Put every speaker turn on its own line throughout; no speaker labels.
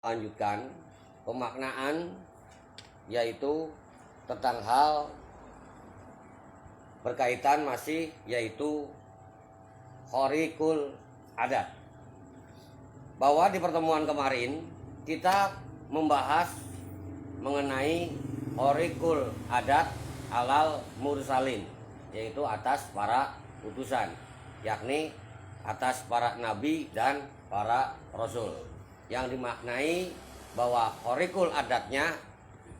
lanjutkan pemaknaan, yaitu tentang hal berkaitan masih yaitu khoriqul adat. Bahwa di pertemuan kemarin kita membahas mengenai khoriqul adat alal mursalin, yaitu atas para utusan, yakni atas para nabi dan para rasul, yang dimaknai bahwa khoriqul adatnya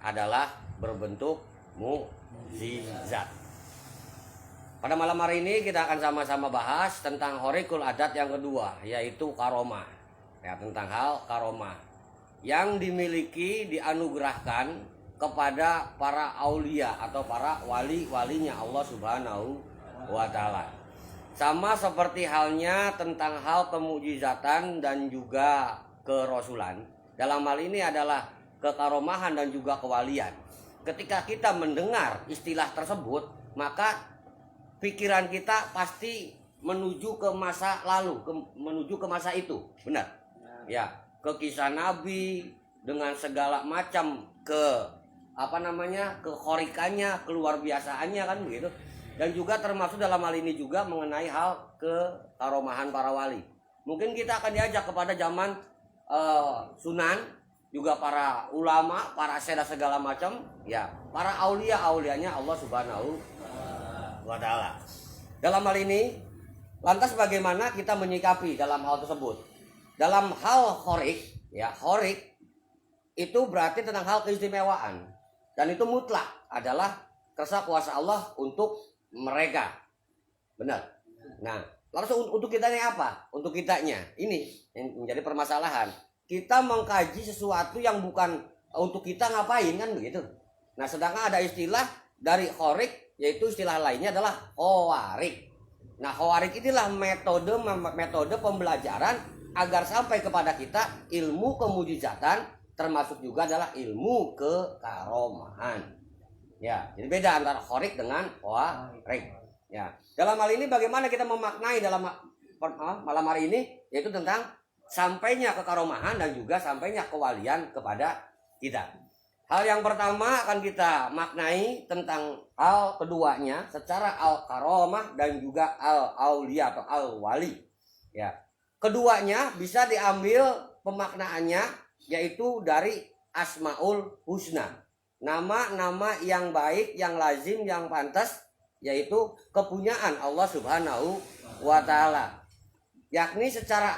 adalah berbentuk mukjizat. Pada malam hari ini kita akan sama-sama bahas tentang khoriqul adat yang kedua, yaitu karomah. Ya, tentang hal karomah yang dimiliki, dianugerahkan kepada para aulia atau para wali-walinya Allah Subhanahu wa Ta'ala. Sama seperti halnya tentang hal kemujizatan dan juga kerasulan. Dalam hal ini adalah kekaromahan dan juga kewalian. Ketika kita mendengar istilah tersebut, maka pikiran kita pasti menuju ke masa lalu, menuju ke masa itu, benar? Ya, ke kisah Nabi dengan segala macam kekhorikannya, keluar biasaannya, kan begitu. Dan juga termasuk dalam hal ini juga mengenai hal kekaromahan para wali. Mungkin kita akan diajak kepada zaman Sunan, juga para ulama, para seda segala macam, ya, para aulianya Allah Subhanahu wa Ta'ala. Dalam hal ini, lantas bagaimana kita menyikapi dalam hal tersebut? Dalam hal khoriq, ya, khoriq itu berarti tentang hal keistimewaan, dan itu mutlak adalah kersa kuasa Allah untuk mereka, benar. Nah, lalu untuk kitanya apa? Untuk kitanya ini yang menjadi permasalahan. Kita mengkaji sesuatu yang bukan untuk kita ngapain, kan begitu. Nah, sedangkan ada istilah dari khoriq, yaitu istilah lainnya adalah khawarik. Nah, khawarik inilah metode pembelajaran agar sampai kepada kita ilmu kemujizatan, termasuk juga adalah ilmu kekaromahan. Ya, jadi beda antara khoriq dengan khawarik. Ya, dalam hal ini bagaimana kita memaknai dalam malam hari ini, yaitu tentang sampainya kekaromahan dan juga sampainya kewalian kepada kita. Hal yang pertama akan kita maknai tentang hal keduanya secara al-karomah dan juga al-aulia atau al-wali. Ya, keduanya bisa diambil pemaknaannya yaitu dari Asmaul Husna, nama-nama yang baik, yang lazim, yang pantas, yaitu kepunyaan Allah Subhanahu wa Ta'ala. Yakni secara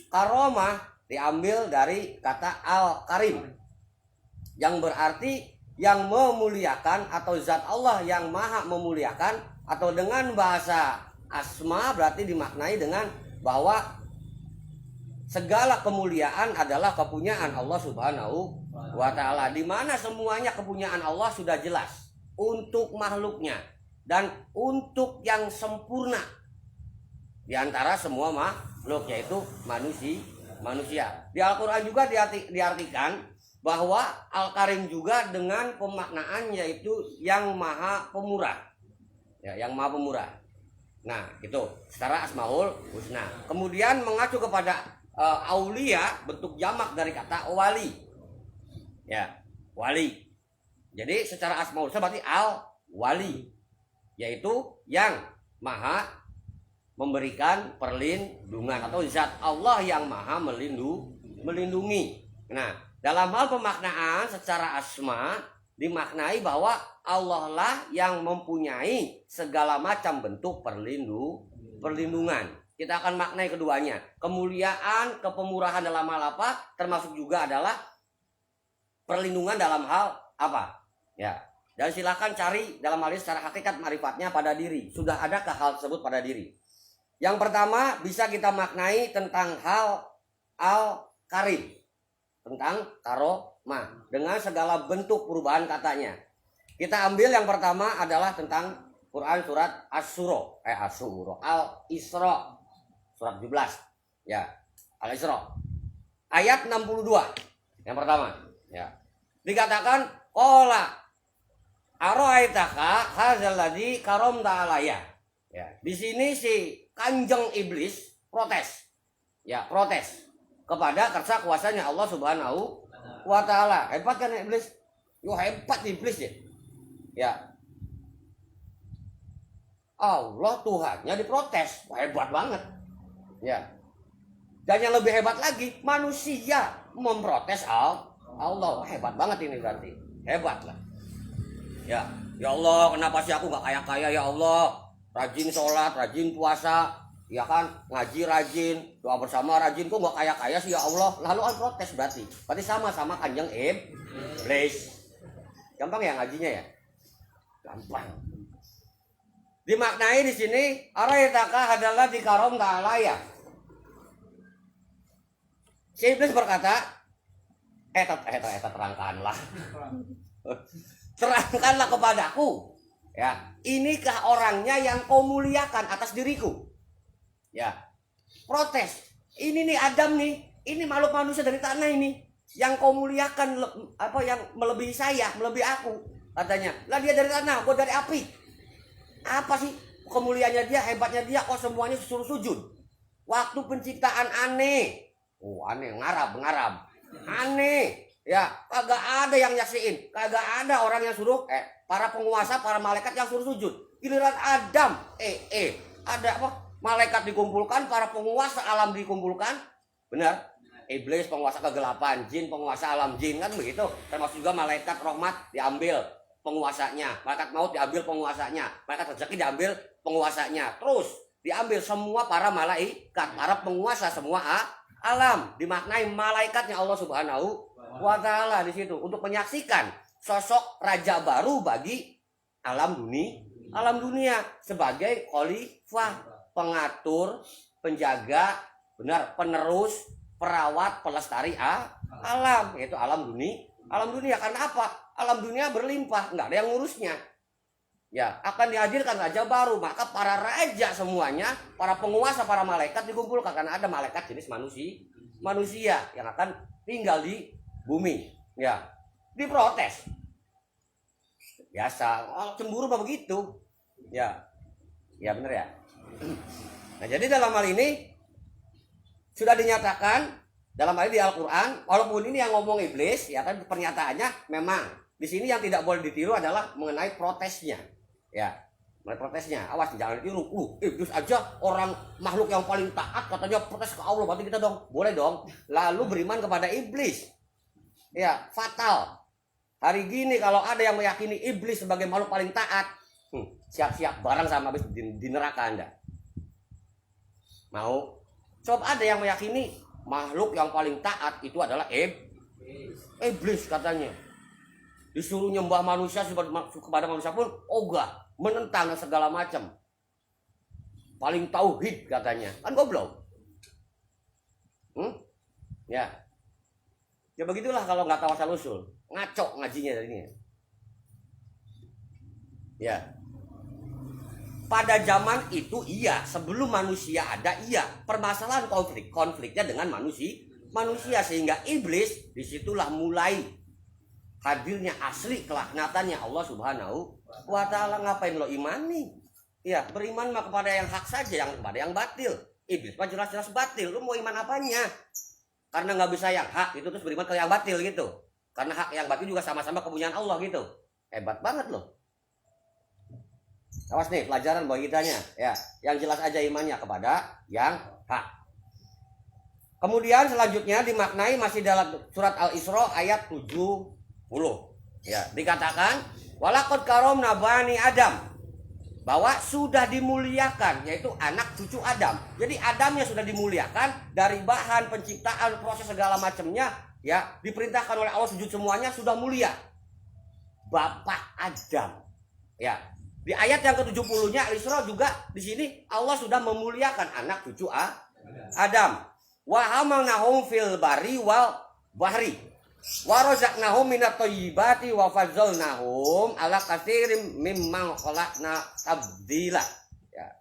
karomah diambil dari kata al-karim, yang berarti yang memuliakan atau zat Allah yang maha memuliakan, atau dengan bahasa asma berarti dimaknai dengan bahwa segala kemuliaan adalah kepunyaan Allah Subhanahu wa Ta'ala, di mana semuanya kepunyaan Allah sudah jelas untuk makhluknya dan untuk yang sempurna di antara semua makhluk, yaitu manusia. Di Al-Quran juga diartikan bahwa Al-Karim juga dengan pemaknaan yaitu yang maha pemurah, ya, yang maha pemurah. Nah, itu secara Asmaul Husna. Kemudian mengacu kepada aulia, bentuk jamak dari kata wali, ya, wali. Jadi secara Asmaul Husna berarti al-wali, yaitu yang maha memberikan perlindungan atau zat Allah yang maha melindungi. Nah, dalam hal pemaknaan secara asma dimaknai bahwa Allah lah yang mempunyai segala macam bentuk perlindungan. Kita akan maknai keduanya. Kemuliaan, kepemurahan dalam hal apa? Termasuk juga adalah perlindungan dalam hal apa? Ya. Dan silakan cari dalam hal ini secara hakikat marifatnya pada diri. Sudah adakah hal tersebut pada diri? Yang pertama bisa kita maknai tentang hal al-karim, tentang karomah dengan segala bentuk perubahan katanya. Kita ambil yang pertama adalah tentang Quran surat Al-Isra, surat 17, ya, Al-Isra ayat 62. Yang pertama, ya, dikatakan qala aro'aitaka hadzal ladzi karamta alayya. Ya, di sini si Kanjeng Iblis protes. Ya, protes kepada kersa kuasanya Allah Subhanahu wa taala. Hebat kan iblis? Yo hebat iblis ya. Ya. Allah Tuhannya diprotes. Wah, hebat banget. Ya. Dan yang lebih hebat lagi, manusia memprotes Allah. Wah, hebat banget ini berarti. Hebat lah. Ya. Ya Allah, kenapa sih aku gak kaya-kaya ya Allah? Rajin sholat, rajin puasa, ya kan, ngaji rajin, doa bersama rajin, kok gak kaya-kaya sih ya Allah? Lalu kan protes berarti sama-sama kanjeng iblis. Gampang ya ngajinya ya? Gampang. Dimaknai di sini, araitaka adalah dikarom ta'alaya. Si iblis berkata, terangkanlah. Terangkanlah kepadaku. Ya, inikah orangnya yang kau muliakan atas diriku? Ya, protes. Ini nih Adam nih, ini makhluk manusia dari tanah ini, yang kau muliakan yang melebihi saya, melebihi aku, katanya. Lah dia dari tanah, gua dari api. Apa sih kemuliaannya dia, hebatnya dia, kok semuanya suruh sujud? Waktu penciptaan aneh. Oh, aneh, ngarab. Aneh. Ya, kagak ada yang nyaksiin, kagak ada orang yang suruh para penguasa, para malaikat yang suruh sujud. Giliran Adam, ada apa? Malaikat dikumpulkan, para penguasa alam dikumpulkan. Benar? Iblis penguasa kegelapan, jin penguasa alam jin, kan begitu. Termasuk juga malaikat rahmat diambil penguasanya, malaikat maut diambil penguasanya, malaikat rezeki diambil penguasanya. Terus diambil semua para malaikat, para penguasa semua alam. Dimaknai malaikatnya Allah Subhanahu wa ta'ala di situ untuk menyaksikan sosok raja baru bagi alam dunia sebagai khalifah, pengatur, penjaga, benar, penerus, perawat, pelestari alam, yaitu alam dunia. Karena apa? Alam dunia berlimpah, nggak ada yang ngurusnya. Ya, akan dihadirkan raja baru, maka para raja semuanya, para penguasa, para malaikat dikumpulkan karena ada malaikat jenis manusia yang akan tinggal di bumi. Ya, diprotes. Biasa, cemburu apa begitu? Ya benar ya. Nah, jadi dalam hal ini sudah dinyatakan dalam hal ini di Al-Quran, walaupun ini yang ngomong iblis, ya kan pernyataannya memang di sini yang tidak boleh ditiru adalah mengenai protesnya. Ya, mengenai protesnya. Awas jangan ditiru. Iblis aja orang makhluk yang paling taat katanya protes ke Allah, berarti kita dong boleh dong. Lalu beriman kepada iblis. Ya, fatal. Hari gini kalau ada yang meyakini iblis sebagai makhluk paling taat, siap-siap barang sama habis di neraka Anda. Mau? Coba ada yang meyakini makhluk yang paling taat itu adalah iblis katanya. Disuruh nyembah manusia kepada manusia pun ogah, menentang segala macam. Paling tauhid katanya. Kan goblok. Ya. Ya begitulah kalau nggak tahu asal usul, ngaco ngajinya dari ini. Ya. Pada zaman itu iya, sebelum manusia ada iya, permasalahan konfliknya dengan manusia sehingga iblis disitulah mulai hadirnya asli kelaknatannya Allah Subhanahu wa ta'ala. Ngapain lo imani? Ya, beriman mah kepada yang hak saja, yang kepada yang batil. Iblis mah jelas-jelas batil, lu mau iman apanya? Karena nggak bisa yang hak itu terus beriman ke yang batil gitu. Karena hak yang batil juga sama-sama kepunyaan Allah gitu. Hebat banget loh. Awas nih pelajaran buat kitanya ya. Yang jelas aja imannya kepada yang hak. Kemudian selanjutnya dimaknai masih dalam surat Al-Isra ayat 70. Ya, dikatakan walaqad karomna bani Adam. Bahwa sudah dimuliakan, yaitu anak cucu Adam. Jadi Adamnya sudah dimuliakan, dari bahan penciptaan, proses segala macamnya, ya diperintahkan oleh Allah sujud semuanya sudah mulia. Bapak Adam, ya di ayat yang ke-70-nya Al-Isra juga di sini Allah sudah memuliakan anak cucu Adam. Wa hamalnahum fil bari wal bahri. Wa razaqnahum minat thayyibati wa fazzalnahum ala katsirin mimman khalaqna tabdila. Ya.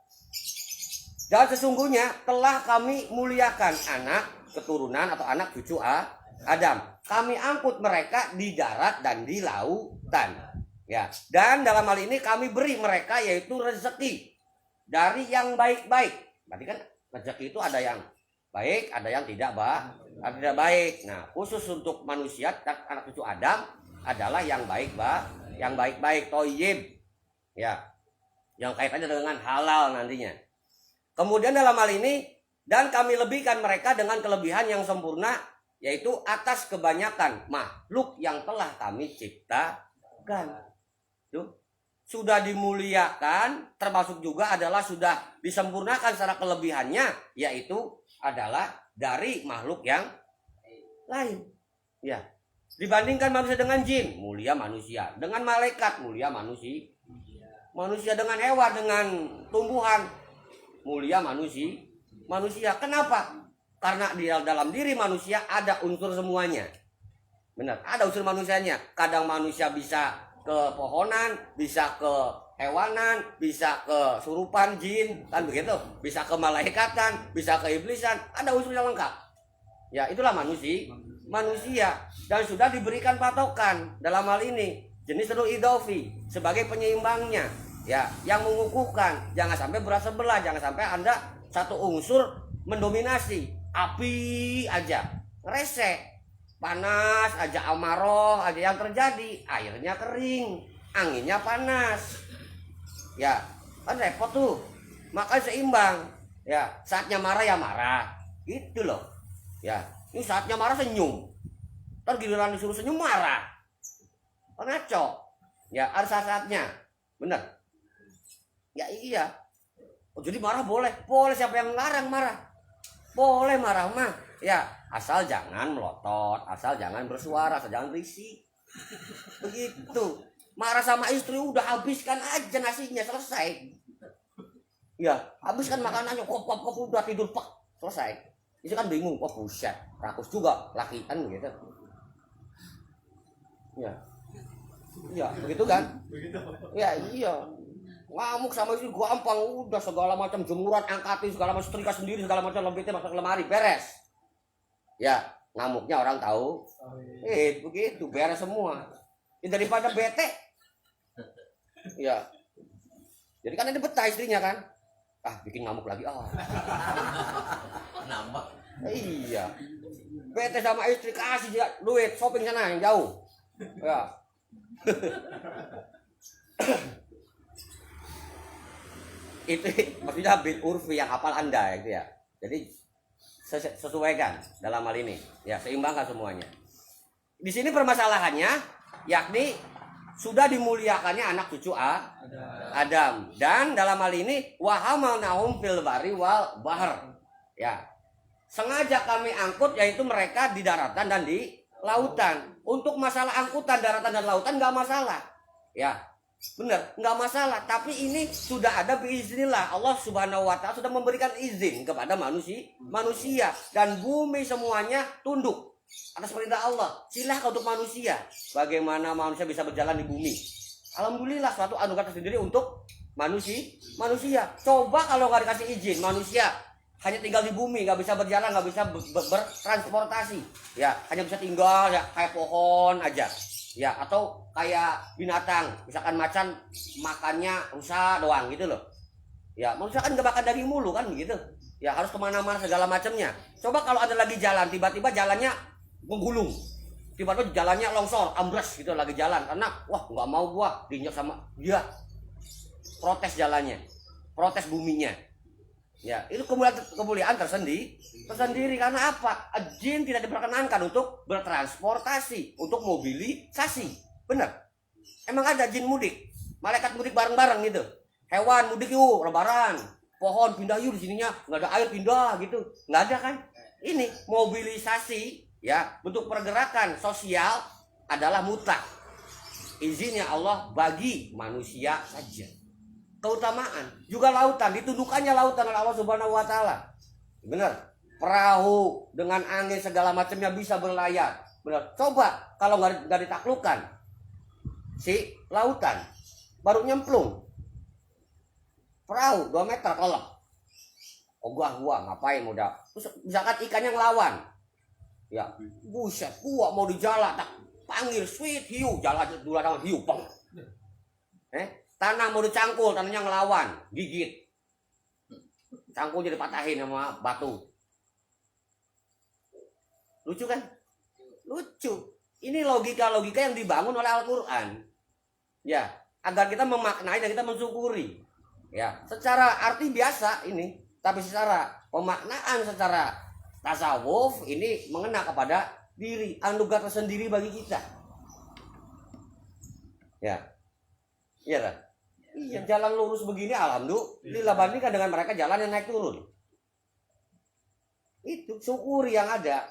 Dan sesungguhnya telah kami muliakan anak keturunan atau anak cucu Adam. Kami angkut mereka di darat dan di lautan. Ya. Dan dalam hal ini kami beri mereka yaitu rezeki dari yang baik-baik. Berarti kan rezeki itu ada yang baik, ada yang tidak tidak baik. Nah, khusus untuk manusia anak cucu Adam adalah yang baik, yang baik-baik, thayyib. Ya. Yang kaitannya dengan halal nantinya. Kemudian dalam hal ini, dan kami lebihkan mereka dengan kelebihan yang sempurna, yaitu atas kebanyakan makhluk yang telah kami ciptakan. Tuh. Sudah dimuliakan, termasuk juga adalah sudah disempurnakan secara kelebihannya, yaitu adalah dari makhluk yang lain. Ya. Dibandingkan manusia dengan jin, mulia manusia. Dengan malaikat, mulia manusia. Manusia dengan hewan, dengan tumbuhan, mulia manusia. Kenapa? Karena di dalam diri manusia ada unsur semuanya. Benar, ada unsur manusianya. Kadang manusia bisa ke pohonan, bisa ke hewanan, bisa ke surupan jin, kan begitu. Bisa ke malaikatan, bisa ke iblisan, ada unsur yang lengkap. Ya, itulah manusia. Dan sudah diberikan patokan dalam hal ini. Jenis seru idofi sebagai penyeimbangnya, ya, yang mengukuhkan. Jangan sampai berat sebelah, jangan sampai Anda satu unsur mendominasi. Api aja, resek, panas aja, amaroh aja yang terjadi, airnya kering, anginnya panas. Ya, kan repot tuh. Maka seimbang. Ya, saatnya marah ya marah. Gitu loh. Ya, ini saatnya marah senyum. Ntar giliran disuruh senyum marah. Ngaco. Ya, ada saat-saatnya. Benar. Ya iya. Oh, jadi marah boleh. Boleh, siapa yang larang marah? Boleh marah mah. Ya, asal jangan melotot, asal jangan bersuara, asal jangan berisik. Begitu. Marah sama istri udah habiskan aja nasinya, selesai. Ya, habiskan makanannya, kop udah tidur pak, selesai. Itu kan bingung, oh buset, rakus juga laki kan gitu. Ya. Iya, begitu kan? Ya iya. Ngamuk sama istri gampang, udah segala macam jemuran angkatin, segala macam setrika sendiri, segala macam lembitnya masuk ke lemari, beres. Ya, ngamuknya orang tahu. Begitu, beres semua. Ya, daripada bete. Ya. Jadi kan ada betah istrinya kan? Bikin ngamuk lagi.
Nambah.
Iya. Bete sama istri, kasih duit shopping sana yang jauh. Ya. Itu maksudnya bil urfi yang hafal Anda itu ya. Jadi sesuaikan dalam hal ini, ya, seimbangkan semuanya. Di sini permasalahannya yakni sudah dimuliakannya anak cucu Adam, dan dalam hal ini wahamalnahum fil bari wal bahr. Ya. Sengaja kami angkut, yaitu mereka di daratan dan di lautan. Untuk masalah angkutan daratan dan lautan nggak masalah, ya, benar, nggak masalah. Tapi ini sudah ada biiznillah, Allah Subhanahu Wa Taala sudah memberikan izin kepada manusia dan bumi semuanya tunduk atas perintah Allah. Silahkan untuk manusia, bagaimana manusia bisa berjalan di bumi. Alhamdulillah, suatu anugerah tersendiri untuk manusia. Coba kalau nggak dikasih izin, manusia hanya tinggal di bumi, nggak bisa berjalan, nggak bisa bertransportasi, ya, hanya bisa tinggal ya kayak pohon aja, ya, atau kayak binatang, misalkan macan makannya rusa doang gitu loh, ya, manusia kan nggak makan daging mulu kan begitu, ya, harus kemana-mana segala macamnya. Coba kalau ada lagi jalan, tiba-tiba jalannya menggulung, tiba-tiba jalannya longsor, ambles gitu lagi jalan, karena wah nggak mau gua diinjak sama dia, protes jalannya, protes buminya. Ya, itu kemuliaan tersendiri karena apa? Jin tidak diperkenankan untuk bertransportasi, untuk mobilisasi. Benar? Emang ada jin mudik, malaikat mudik bareng-bareng gitu. Hewan mudik yuk, lebaran. Pohon pindah yuk di sininya, nggak ada air pindah gitu. Nggak ada kan? Ini mobilisasi, ya, bentuk pergerakan sosial adalah mutlak. Izinnya Allah bagi manusia saja. Keutamaan juga lautan, ditundukkannya lautan oleh Allah Subhanahu Wa Taala. Benar, perahu dengan angin segala macamnya bisa berlayar. Benar, coba kalau nggak ditaklukkan si lautan, baru nyemplung perahu 2 meter kelep. Gua ngapain udah. Terus misalkan ikannya ngelawan, ya, buset, gua mau dijala tak panggil sweet hiu, jala dulu sama hiu peng. Tanah mau dicangkul, tanahnya ngelawan, gigit. Cangkul jadi patahin sama batu. Lucu kan? Lucu. Ini logika-logika yang dibangun oleh Al-Qur'an. Ya, agar kita memaknai dan kita mensyukuri. Ya, secara arti biasa ini, tapi secara pemaknaan, secara tasawuf ini mengena kepada diri, anugerah tersendiri bagi kita. Ya. Iya kan? Iya, jalan lurus begini alhamdulillah, bandingkan dengan mereka jalan yang naik turun. Itu syukuri yang ada.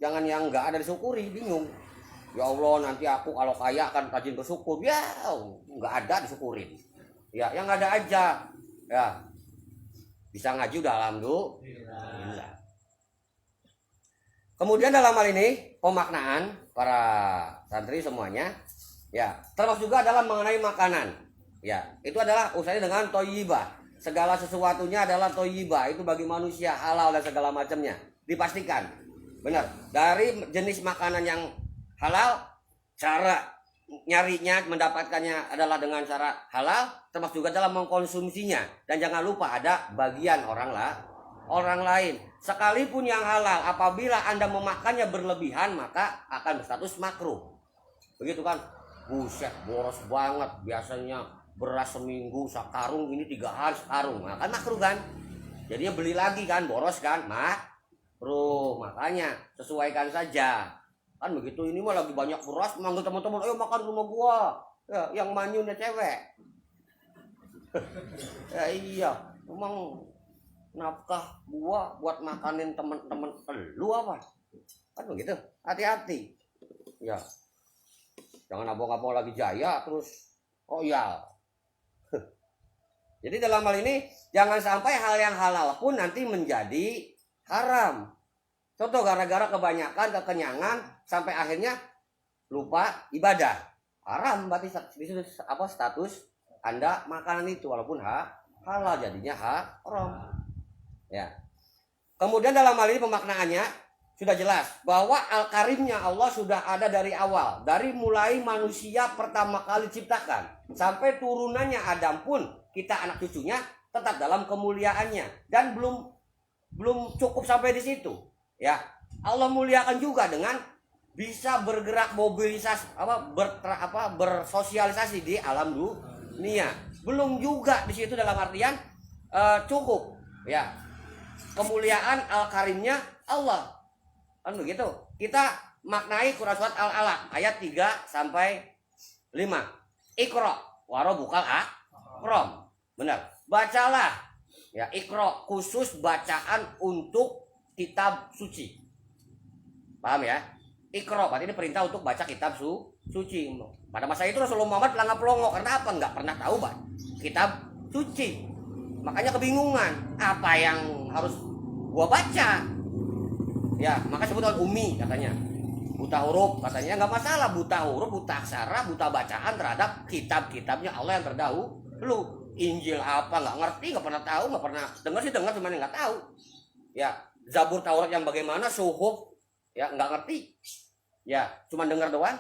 Jangan yang enggak ada disyukuri, bingung. Ya Allah, nanti aku kalau kaya akan rajin bersyukur. Ya, enggak ada disyukurin. Ya, yang ada aja. Ya. Bisa ngaji udah alhamdulillah. Kemudian dalam hal ini pemaknaan para santri semuanya, ya, termasuk juga adalah mengenai makanan. Ya, itu adalah urusannya dengan thayyibah. Segala sesuatunya adalah thayyibah, itu bagi manusia halal dan segala macamnya. Dipastikan. Benar. Dari jenis makanan yang halal, cara nyarinya, mendapatkannya adalah dengan cara halal, termasuk juga dalam mengkonsumsinya. Dan jangan lupa ada bagian orang lain. Sekalipun yang halal, apabila Anda memakannya berlebihan, maka akan berstatus makruh. Begitu kan? Buset, boros banget. Biasanya beras seminggu sekarung, ini 3 hari sekarung. Nah, kan makruh kan? Jadinya beli lagi kan, boros kan? Makruh. Makanya sesuaikan saja. Kan begitu, ini mah lagi banyak beras, manggil teman-teman, ayo makan rumah gua. Ya, yang manyunnya cewek. Ya iya, emang nafkah gua buat makanin teman-teman lu apa? Kan begitu. Hati-hati. Ya. Jangan abang-abang lagi jaya terus oh ya. Jadi dalam hal ini jangan sampai hal yang halal pun nanti menjadi haram. Contoh gara-gara kebanyakan kekenyangan sampai akhirnya lupa ibadah. Haram berarti status Anda makanan itu walaupun halal jadinya haram. Ya. Kemudian dalam hal ini pemaknaannya sudah jelas bahwa Al-Karimnya Allah sudah ada dari awal, dari mulai manusia pertama kali ciptakan sampai turunannya Adam pun kita anak cucunya tetap dalam kemuliaannya dan belum cukup sampai di situ. Ya, Allah muliakan juga dengan bisa bergerak mobilisasi bersosialisasi di alam dunia. Belum juga di situ dalam artian cukup. Ya, kemuliaan Al-Karimnya Allah. Kan begitu. Kita maknai Quran surat Al-Alaq ayat 3 sampai 5. Iqra wa rabbukal akram. Benar. Bacalah. Ya, Iqra khusus bacaan untuk kitab suci. Paham ya? Iqra berarti ini perintah untuk baca kitab suci. Pada masa itu Rasulullah Muhammad pelongo karena apa? Enggak pernah tahu kitab suci. Makanya kebingungan, apa yang harus gua baca? Ya, maka sebutan umi katanya. Buta huruf katanya nggak masalah, buta huruf, buta aksara, buta bacaan terhadap kitab-kitabnya Allah yang terdahulu. Injil apa nggak ngerti, nggak pernah tahu, nggak pernah dengar sih dengar cuman nggak tahu. Ya, Zabur Taurat yang bagaimana, suhuf ya nggak ngerti. Ya, cuman dengar doang.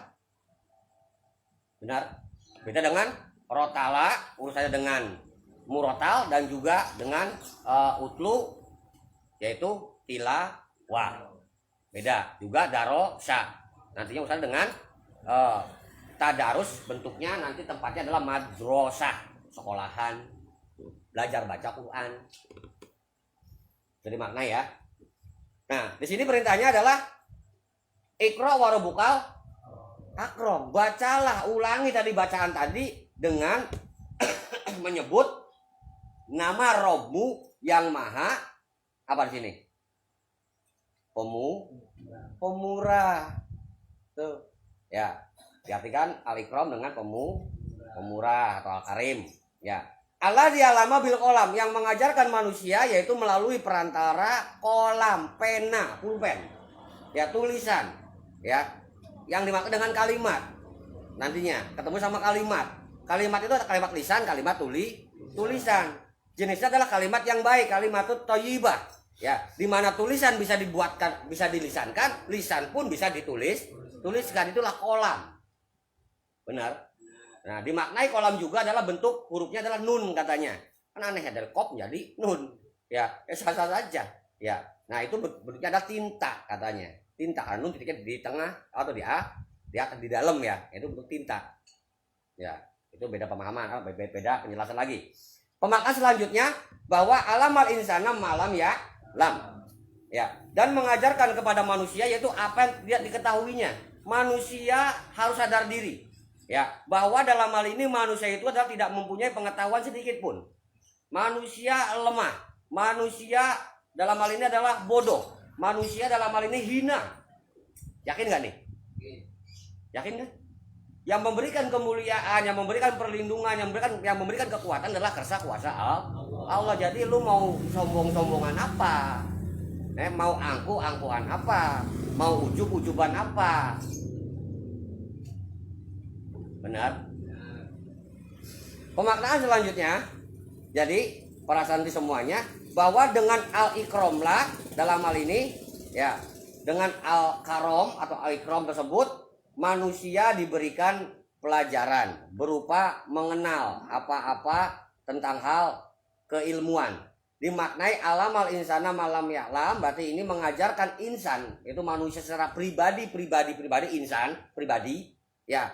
Benar. Beda dengan rotala, urusannya dengan murotal dan juga dengan utlu yaitu tilawah. Beda juga darosa. Nantinya urusan dengan tadarus, bentuknya nanti tempatnya adalah madrasah, sekolahan, belajar baca Quran. Jadi makna ya. Nah, di sini perintahnya adalah Iqra wa rabbukal akram. Bacalah, ulangi tadi bacaan tadi dengan menyebut nama Robmu yang maha apa di sini? Pemurah. Tuh. Ya, diartikan Al-Ikram dengan pemurah atau Al-Karim. Ya. Allah dialama bil kolam yang mengajarkan manusia yaitu melalui perantara kolam, pena, pulpen. Ya, tulisan. Ya. Yang dimaksud dengan kalimat. Nantinya ketemu sama kalimat. Kalimat itu ada kalimat lisan, kalimat tulisan. Jenisnya adalah kalimat yang baik, kalimat itu thayyibah. Ya, di mana tulisan bisa dibuatkan, bisa dilisankan, lisan pun bisa tuliskan, itulah kolam. Benar. Nah, dimaknai kolam juga adalah bentuk hurufnya adalah nun katanya. Kan aneh ya, dari kop jadi nun. Ya, sah-sah saja. Ya. Nah, itu bentuknya adalah tinta katanya. tinta. Karena nun titiknya di tengah atau di atas di dalam ya, itu bentuk tinta. Ya, itu beda pemahaman, beda penjelasan lagi. Pemaknaan selanjutnya bahwa alamal insana malam ya lam. Ya, dan mengajarkan kepada manusia yaitu apa yang tidak diketahuinya. Manusia harus sadar diri. Ya, bahwa dalam hal ini manusia itu adalah tidak mempunyai pengetahuan sedikit pun. Manusia lemah. Manusia dalam hal ini adalah bodoh. Manusia dalam hal ini hina. Yakin nggak nih? Yakin kan? Yang memberikan kemuliaan, yang memberikan perlindungan, yang memberikan kekuatan adalah kersa kuasa Allah. Jadi lu mau sombong-sombongan apa? Mau angkuhan apa? Mau ujub-ujuban apa? Benar? Pemaknaan selanjutnya, jadi para santri semuanya, bahwa dengan al-ikramlah dalam hal ini ya, dengan al-karom atau al-ikram tersebut manusia diberikan pelajaran berupa mengenal apa-apa tentang hal keilmuan. Dimaknai alamal insana malam ya'lam, berarti ini mengajarkan insan, itu manusia secara pribadi insan pribadi ya,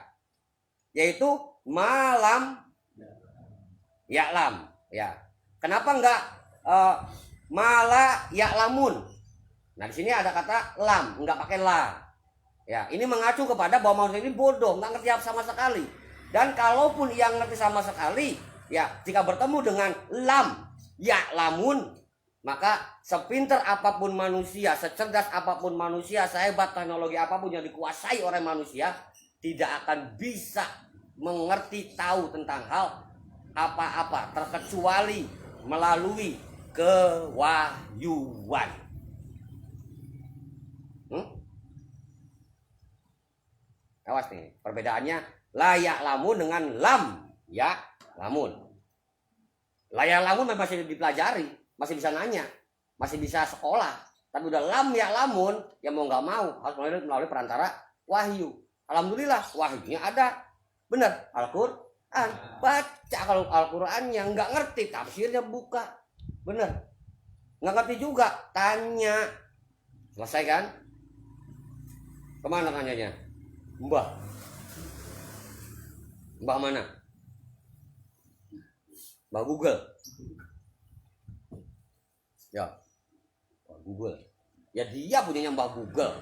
yaitu malam ya'lam ya. Kenapa enggak mala ya'lamun? Nah, di sini ada kata lam, enggak pakai la. Ya, ini mengacu kepada bahwa manusia ini bodoh, enggak ngerti apa sama sekali. Dan kalaupun yang ngerti sama sekali, ya, jika bertemu dengan lam ya'lamun, maka sepinter apapun manusia, secerdas apapun manusia, sehebat teknologi apapun yang dikuasai oleh manusia, tidak akan bisa mengerti tahu tentang hal apa-apa terkecuali melalui kewahyuan. Awas nih, perbedaannya la ya'lamun dengan lam ya'lamun. La ya'lamun masih dipelajari, masih bisa nanya, masih bisa sekolah. Tapi udah lam ya'lamun, ya mau nggak mau harus melalui perantara wahyu. Alhamdulillah wahyunya ada. Benar, Al-Quran. Baca kalau Al-Quran yang nggak ngerti, tafsirnya buka. Benar. Nggak ngerti juga, tanya. Selesai kan? Kemana tanyanya? Mbah. Mbah mana? Mbah Google. Ya. Mbah Google. Ya dia punyanya Mbah Google.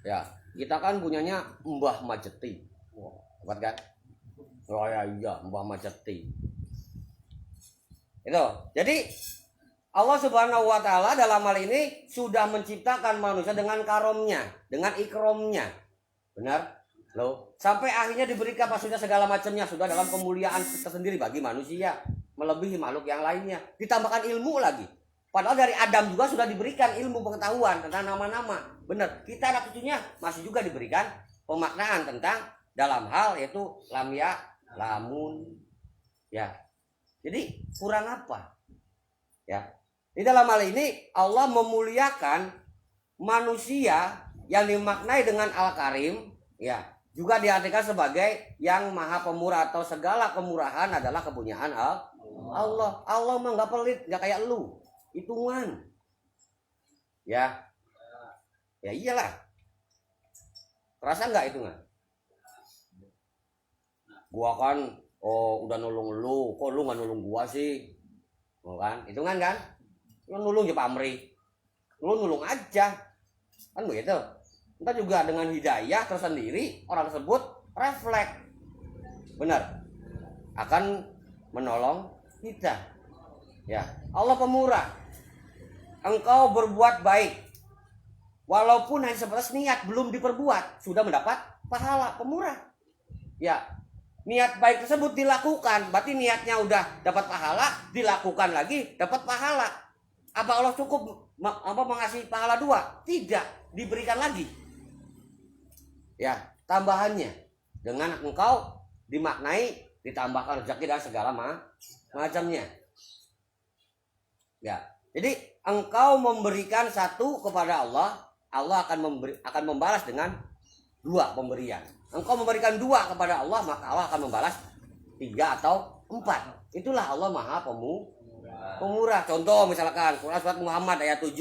Ya, kita kan punyanya Mbah Majeti. Wah, hebat kan? Oh ya iya, Mbah Majeti. Itu. Jadi Allah Subhanahu wa taala dalam hal ini sudah menciptakan manusia dengan karomnya, dengan ikromnya. Benar? Loh, sampai akhirnya diberikan maksudnya segala macamnya sudah dalam kemuliaan tersendiri bagi manusia, melebihi makhluk yang lainnya. Ditambahkan ilmu lagi. Padahal dari Adam juga sudah diberikan ilmu pengetahuan tentang nama-nama. Benar, kita anak cucunya masih juga diberikan pemaknaan tentang dalam hal yaitu lam ya, lamun. Ya. Jadi kurang apa? Ya. Di dalam hal ini Allah memuliakan manusia yang dimaknai dengan Al-Karim, ya, juga diartikan sebagai yang maha pemurah atau segala kemurahan adalah kepunyaan Allah. Allah mah nggak pelit, nggak kayak lu, hitungan. Ya, ya iyalah. Terasa nggak hitungan? Gua kan, udah nolong lu, kok lu nggak nolong gua sih? Kan, hitungan kan? Lu nulung ya pamrih, lu nulung aja, kan begitu. Entah juga dengan hidayah tersendiri orang tersebut refleks, benar, akan menolong kita. Ya, Allah pemurah. Engkau berbuat baik, walaupun hanya sebatas niat belum diperbuat, sudah mendapat pahala, pemurah. Ya, niat baik tersebut dilakukan, berarti niatnya udah dapat pahala, dilakukan lagi dapat pahala. Apa Allah cukup mengasihi pahala 2? Tidak, diberikan lagi. Ya, tambahannya dengan engkau dimaknai ditambahkan rezeki dan segala macamnya. Ya, jadi engkau memberikan satu kepada Allah, Allah akan membalas dengan 2 pemberian. Engkau memberikan 2 kepada Allah, maka Allah akan membalas 3 atau 4. Itulah Allah Maha Pemurah. Contoh misalkan Quran surat Muhammad ayat 7.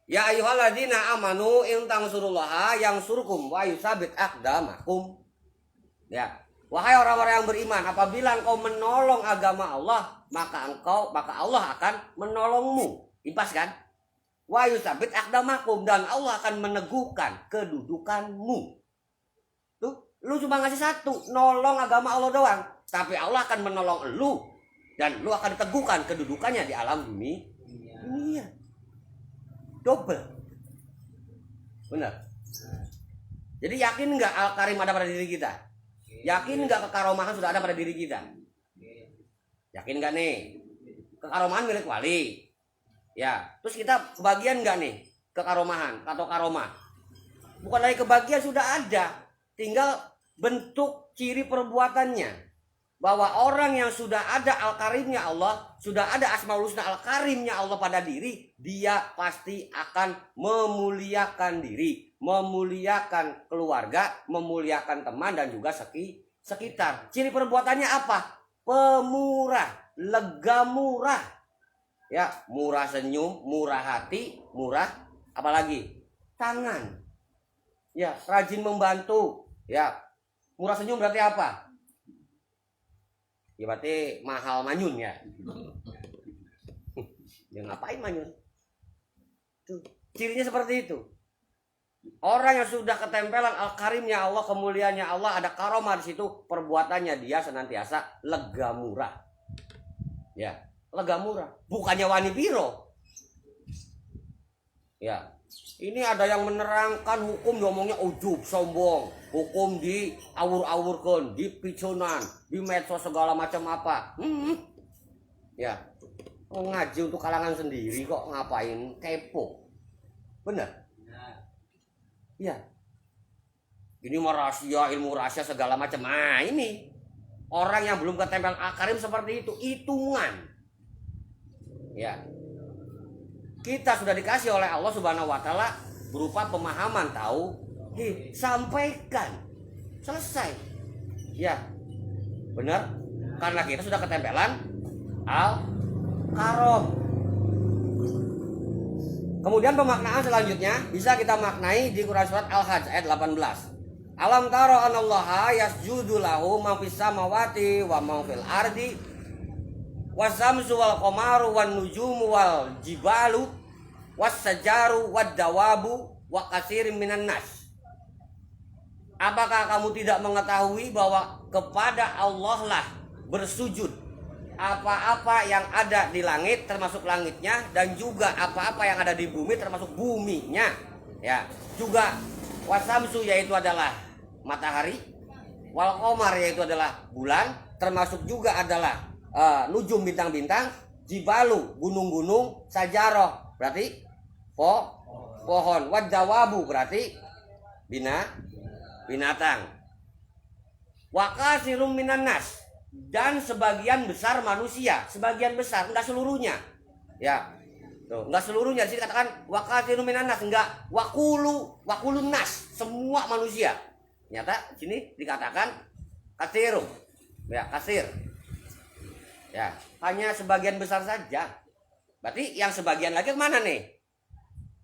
Ya ayyuhalladzina amanu in tansurullaha yansurkum wa yusabbit aqdamakum. Ya. Wahai orang-orang yang beriman, apabila engkau menolong agama Allah, maka Allah akan menolongmu. Impas kan? Wa yusabbit aqdamakum, dan Allah akan meneguhkan kedudukanmu. Tuh, lu cuma ngasih satu, nolong agama Allah doang, tapi Allah akan menolong lu dan lu akan diteguhkan kedudukannya di alam dunia. Double. Benar. Jadi yakin nggak Al-Karim ada pada diri kita? Yakin nggak kekaromahan sudah ada pada diri kita? Yakin nggak nih? Kekaromahan milik wali. Ya, terus kita kebagian nggak nih kekaromahan atau karomah? Bukan lagi kebagian, sudah ada. Tinggal bentuk ciri perbuatannya. Bahwa orang yang sudah ada Al-Karimnya Allah, sudah ada Asmaul Husna Al-Karimnya Allah pada diri, dia pasti akan memuliakan diri, memuliakan keluarga, memuliakan teman dan juga sekitar. Ciri perbuatannya apa? Pemurah, lega murah. Ya, murah senyum, murah hati, murah apalagi? Tangan. Ya, rajin membantu. Ya, murah senyum berarti apa? Ya berarti mahal manyun ya. Ya ngapain manyun? Tuh, cirinya seperti itu. Orang yang sudah ketempelan Al-Karimnya Allah, kemuliaannya Allah, ada karomah di situ, perbuatannya dia senantiasa lega murah. Ya, lega murah. Bukannya wani biro. Ya. Ini ada yang menerangkan hukum ngomongnya ujub, sombong. Hukum di awur-awurkan, di picunan, di medsos segala macam apa. Ya. Ngaji untuk kalangan sendiri kok ngapain kepo. Bener? Ya. Ini mah rahasia, ilmu rahasia segala macam. Nah, ini orang yang belum ketempel Al-Karim seperti itu, hitungan. Ya. Kita sudah dikasih oleh Allah Subhanahu wa taala berupa pemahaman sampaikan. Selesai. Ya. Benar? Karena kita sudah ketempelan Al-Karom. Kemudian pemaknaan selanjutnya bisa kita maknai di Quran surat Al-Hajj ayat 18. Alam taro anallaha yasjudu lahu ma fis samawati wa ma fil ardi wasamsu wal qamaru wan nujumu wal jibalu was sajaru wad dawabu wa katsirin minan nas. Apakah kamu tidak mengetahui bahwa kepada Allah lah bersujud apa-apa yang ada di langit termasuk langitnya, dan juga apa-apa yang ada di bumi termasuk buminya. Ya, juga wasamsu yaitu adalah matahari, wal qamar yaitu adalah bulan, termasuk juga adalah nujum bintang-bintang, jibalu gunung-gunung, sajaroh berarti pohon, wadawabu berarti binatang, wakasirum minan nas, dan sebagian besar manusia, sebagian besar, enggak seluruhnya. Ya. Tuh, enggak seluruhnya. Jadi katakan wakasirum minan nas, enggak wakulun nas, semua manusia. Nyata sini dikatakan kasirum. Ya, kasir. Ya, hanya sebagian besar saja. Berarti yang sebagian lagi kemana nih?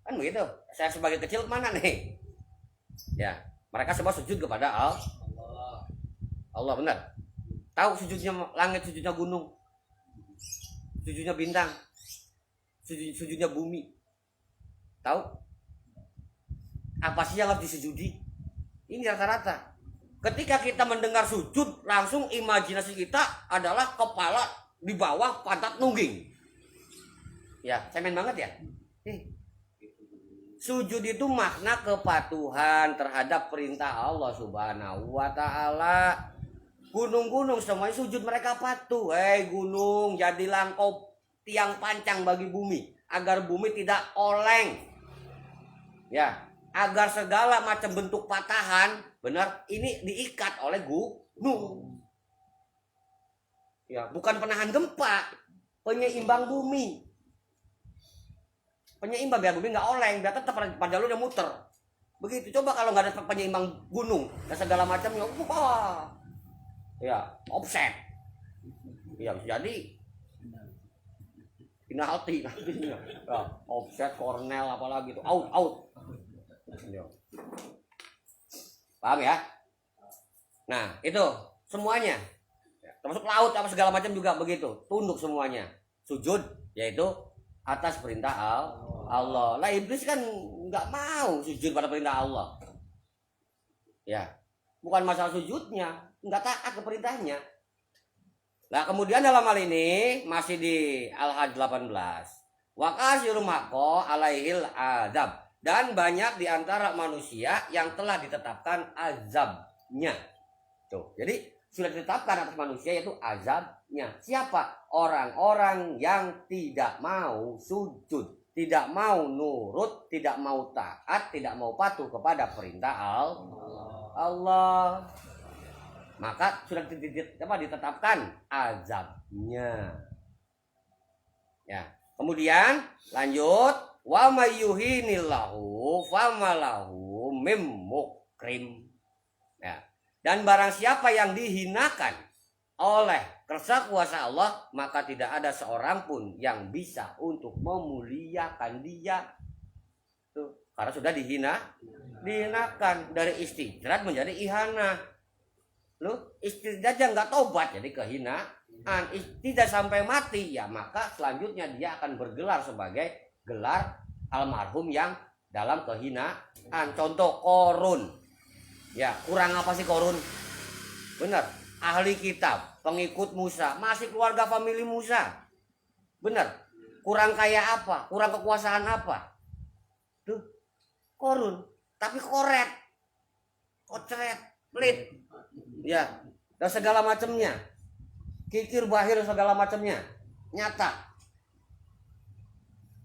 Kan begitu. Saya sebagai kecil kemana nih? Ya, mereka semua sujud kepada Allah, benar. Tahu sujudnya langit, sujudnya gunung, sujudnya bintang, sujudnya bumi. Tahu? Apa sih yang harus disujudi? Ini rata-rata. Ketika kita mendengar sujud, langsung imajinasi kita adalah kepala di bawah, pantat nungging. Ya, cemen banget ya. Sujud itu makna kepatuhan terhadap perintah Allah Subhanahu wa taala. Gunung-gunung semuanya sujud, mereka patuh. Hei gunung, jadilah engkau tiang pancang bagi bumi, agar bumi tidak oleng. Ya, agar segala macam bentuk patahan, benar, ini diikat oleh gunung. Ya, bukan penahan gempa, penyeimbang bumi. Penyeimbang biar bumi nggak oleng, biar tetap pada jalurnya muter. Begitu. Coba kalau nggak ada penyeimbang gunung dan segala macamnya, ya offset. Ya bisa jadi. penalti nantinya. Ya, offset, cornell apalagi itu out. Ya. Paham ya? Nah, itu semuanya. Termasuk laut apa segala macam juga begitu. Tunduk semuanya. Sujud yaitu atas perintah Allah. Lah iblis kan nggak mau sujud pada perintah Allah. Ya. Bukan masalah sujudnya, nggak taat ke perintahnya. Nah, kemudian dalam hal ini masih di Al-Hajj 18. Wa kasirun maqo alaihil azab. Dan banyak di antara manusia yang telah ditetapkan azabnya. Tuh, jadi sudah ditetapkan atas manusia yaitu azabnya. Siapa? Orang-orang yang tidak mau sujud, tidak mau nurut, tidak mau taat, tidak mau patuh kepada perintah Allah. Maka sudah ditetapkan azabnya. Ya. Kemudian lanjut, wa mayyuhinillahu famalahu mim mukrim. Ya. Dan barang siapa yang dihinakan oleh kersa kuasa Allah, maka tidak ada seorang pun yang bisa untuk memuliakan dia. Tuh, karena sudah dihinakan dari istidrat menjadi ihana. Lu istidrat aja nggak tobat jadi kehinaan. Tidak sampai mati ya, maka selanjutnya dia akan bergelar sebagai gelar almarhum yang dalam kehinaan. Contoh Korun. Ya, kurang apa sih Korun? Benar, ahli kitab, pengikut Musa, masih keluarga famili Musa. Benar. Kurang kaya apa? Kurang kekuasaan apa? Tuh, Korun, tapi koret. Kocret, pelit. Ya, dan segala macamnya. Kikir bahir segala macamnya. Nyata.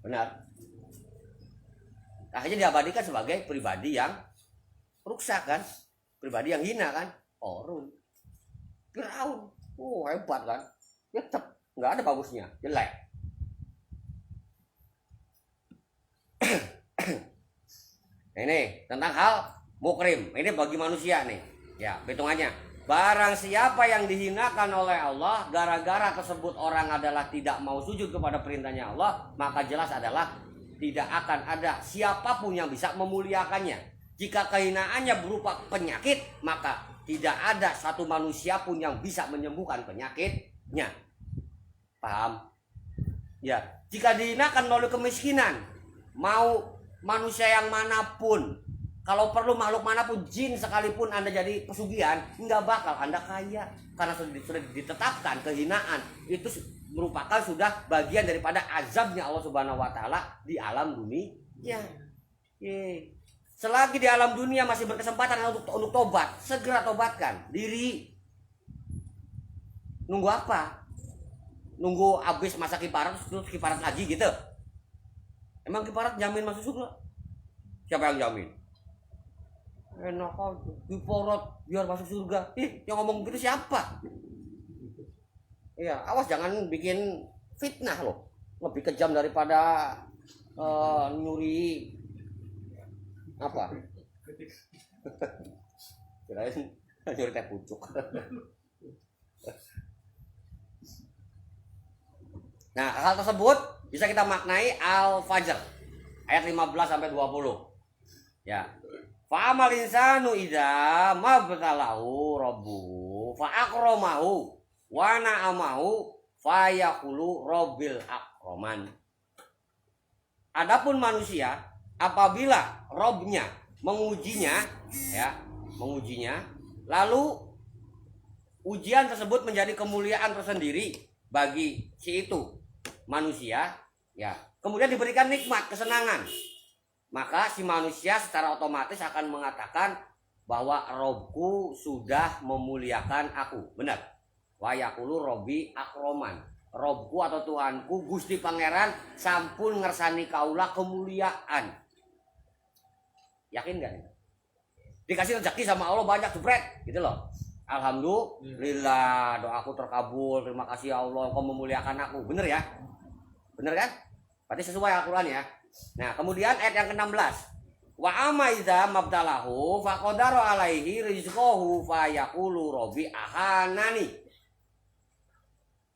Benar. Akhirnya diabadikan sebagai pribadi yang rusak kan, pribadi yang hina kan. Korun, Firaun, hebat kan, ya tetap nggak ada bagusnya, jelek. Ini tentang hal mukrim, ini bagi manusia nih, ya hitungannya. Barang siapa yang dihinakan oleh Allah gara-gara tersebut orang adalah tidak mau sujud kepada perintahnya Allah, maka jelas adalah tidak akan ada siapapun yang bisa memuliakannya. Jika kehinaannya berupa penyakit, maka tidak ada satu manusia pun yang bisa menyembuhkan penyakitnya. Paham? Ya, jika dihinakan oleh kemiskinan, mau manusia yang manapun, kalau perlu makhluk manapun, jin sekalipun Anda jadi pesugihan, nggak bakal Anda kaya. Karena sudah ditetapkan kehinaan. Itu merupakan sudah bagian daripada azabnya Allah Subhanahu wa Ta'ala di alam dunia. Selagi di alam dunia masih berkesempatan untuk tobat, segera tobatkan diri. Nunggu apa? Nunggu habis masa kiparat terus kiparat lagi gitu? Emang kiparat jamin masuk surga? Siapa yang jamin? Enak aja, kiparat biar masuk surga. Yang ngomong gitu siapa? Iya, awas jangan bikin fitnah loh. Lebih kejam daripada nyuri apa? Kirain nyuri teh pucuk. Nah, hal tersebut bisa kita maknai Al-Fajr ayat 15 sampai 20. Ya. Fa amal insanu idza mabtalahu rabbuhu fa akramahu wa na'amahu fa yaqulu rabbil akraman. Adapun manusia apabila Robnya mengujinya, lalu ujian tersebut menjadi kemuliaan tersendiri bagi si itu manusia, ya, kemudian diberikan nikmat, kesenangan, maka si manusia secara otomatis akan mengatakan bahwa Robku sudah memuliakan aku, benar. Wa yaqulu Robbi akroman, Robku atau Tuhanku Gusti Pangeran sampun ngersani kaula kemuliaan. Yakin gak? Dikasih rezeki sama Allah banyak jebret gitu loh. Alhamdulillah, doaku terkabul, terima kasih ya Allah Engkau memuliakan aku. Bener ya? Bener kan? Berarti sesuai Al-Quran ya. Nah kemudian ayat yang ke-16, wa amma idza mabtalahu faqadara alaihi rizqahu fa yaqulu rabbi ahanani.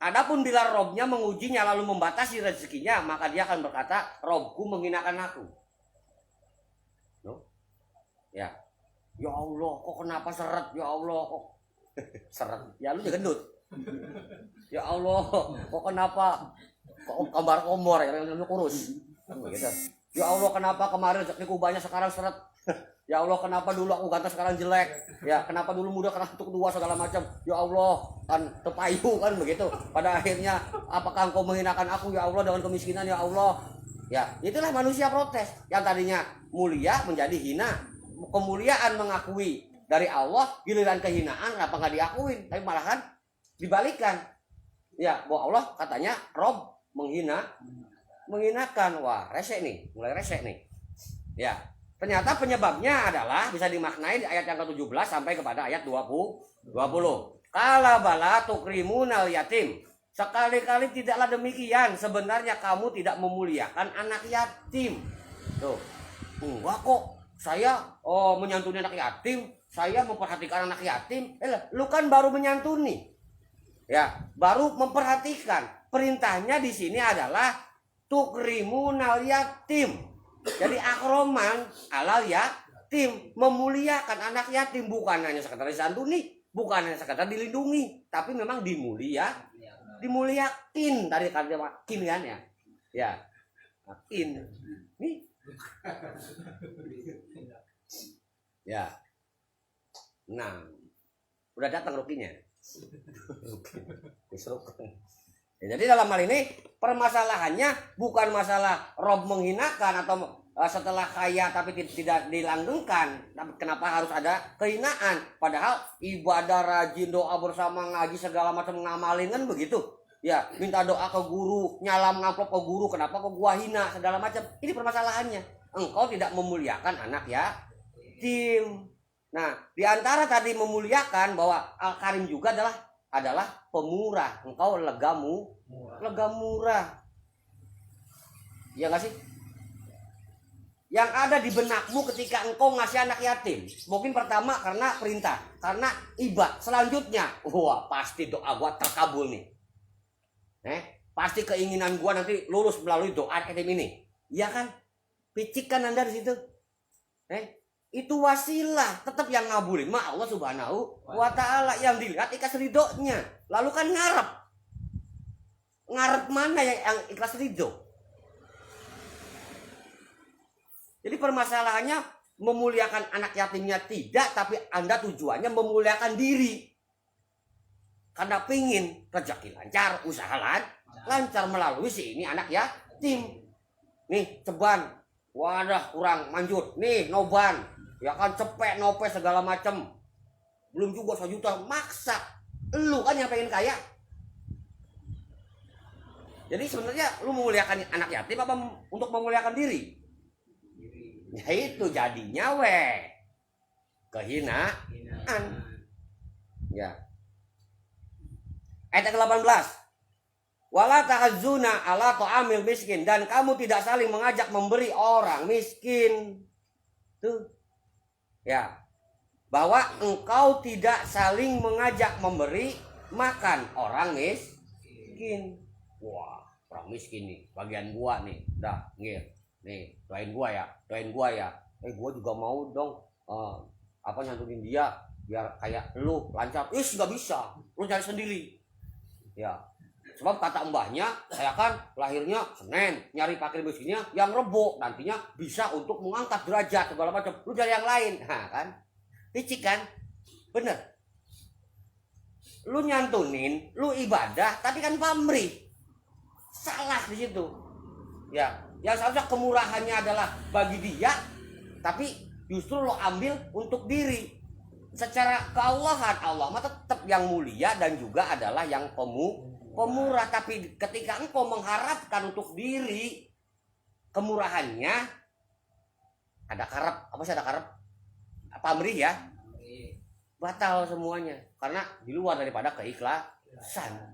Adapun bila Robnya mengujinya lalu membatasi rezekinya, maka dia akan berkata, Robku menghinakan aku. No? Ya, ya Allah, kok kenapa seret? Ya Allah, kok seret? Ya lu gendut. Ya Allah, kok kenapa? Kok kambar komor ya, lu kurus. Gitu. Ya Allah, kenapa kemarin rezekiku banyak sekarang seret? Ya Allah, kenapa dulu aku ganteng sekarang jelek? Ya, kenapa dulu muda sekarang tua segala macam? Ya Allah, kan tepayu kan begitu. Pada akhirnya, apakah engkau menghinakan aku ya Allah dengan kemiskinan ya Allah? Ya, itulah manusia protes. Yang tadinya mulia menjadi hina. Kemuliaan mengakui dari Allah, giliran kehinaan apa nggak diakuin? Tapi malahan dibalikan. Ya, bahwa Allah katanya Rob menghinakan. Wah, resek nih, mulai resek nih. Ya. Ternyata penyebabnya adalah bisa dimaknai di ayat yang ke-17 sampai kepada ayat 20. Kala bala tukrimunal yatim. Sekali-kali tidaklah demikian. Sebenarnya kamu tidak memuliakan anak yatim. Tuh. Enggak kok. Saya menyantuni anak yatim. Saya memperhatikan anak yatim. Lu kan baru menyantuni. Ya, baru memperhatikan. Perintahnya di sini adalah tukrimunal yatim. Jadi akroman alal yatim, memuliakan anak yatim, bukan hanya sekedar disantuni, bukan hanya sekedar dilindungi, tapi memang dimuliakin dari kata kin kan ya. Ya. Kin. Nih. Ya. Nah. Udah datang rukinya. Ya, jadi dalam hal ini permasalahannya bukan masalah Rob menghinakan atau setelah kaya tapi tidak dilanggengkan. Tapi kenapa harus ada kehinaan? Padahal ibadah rajin, doa bersama, ngaji segala macam ngamalin kan begitu. Ya, minta doa ke guru, nyalam ngamplop ke guru, kenapa kok gua hina segala macam. Ini permasalahannya. Engkau tidak memuliakan anak yatim. Nah, diantara tadi memuliakan bahwa Al-Karim juga adalah pemurah. Engkau lega murah. Ya nggak sih? Yang ada di benakmu ketika engkau ngasih anak yatim, mungkin pertama karena perintah, karena iba. Selanjutnya, wah pasti doa gua terkabul nih. Pasti keinginan gua nanti lulus melalui doa yatim ini. Iya kan? Picikkan Anda di situ. Itu wasilah, tetap yang ngabulin mah Allah Subhanahu wa taala, yang dilihat ikhlas ridhonya. Lalu kan ngarep mana yang ikhlas ridho? Jadi permasalahannya memuliakan anak yatimnya tidak, tapi Anda tujuannya memuliakan diri. Karena pingin rezeki lancar, usaha lancar melalui si ini anak yatim. Nih ceban, wadah kurang manjur, nih noban. Ya kan cepet nope segala macem, belum juga 1 juta, maksa lu kan yang pengen kaya. Jadi sebenarnya lu memuliakan anak yatim apa untuk memuliakan diri? Ya itu jadinya kehinaan. Ya. Ayat 18. Wala ta'azzuna ala ta'amil miskin, dan kamu tidak saling mengajak memberi orang miskin. Tuh. Ya, bahwa engkau tidak saling mengajak memberi makan orang miskin. Wah, orang miskin nih, bagian gua nih, dah ngir, nih doain gua ya. Gua juga mau dong, nyantunin dia biar kayak lu lancar. Nggak bisa, lu cari sendiri. Ya, sebab kata mbahnya, saya kan lahirnya Senin, nyari fakir miskinnya yang Rebo, nantinya bisa untuk mengangkat derajat segala macam. Lu cari yang lain, nah kan? Licik kan? Bener. Lu nyantunin, lu ibadah, tapi kan pamrih. Salah di situ. Ya, yang seharusnya kemurahannya adalah bagi dia, tapi justru lo ambil untuk diri. Secara keallahan, Allah mah tetap yang mulia dan juga adalah yang pemurah, tapi ketika engkau mengharapkan untuk diri, kemurahannya ada karep pamrih ya, batal semuanya karena di luar daripada keikhlasan.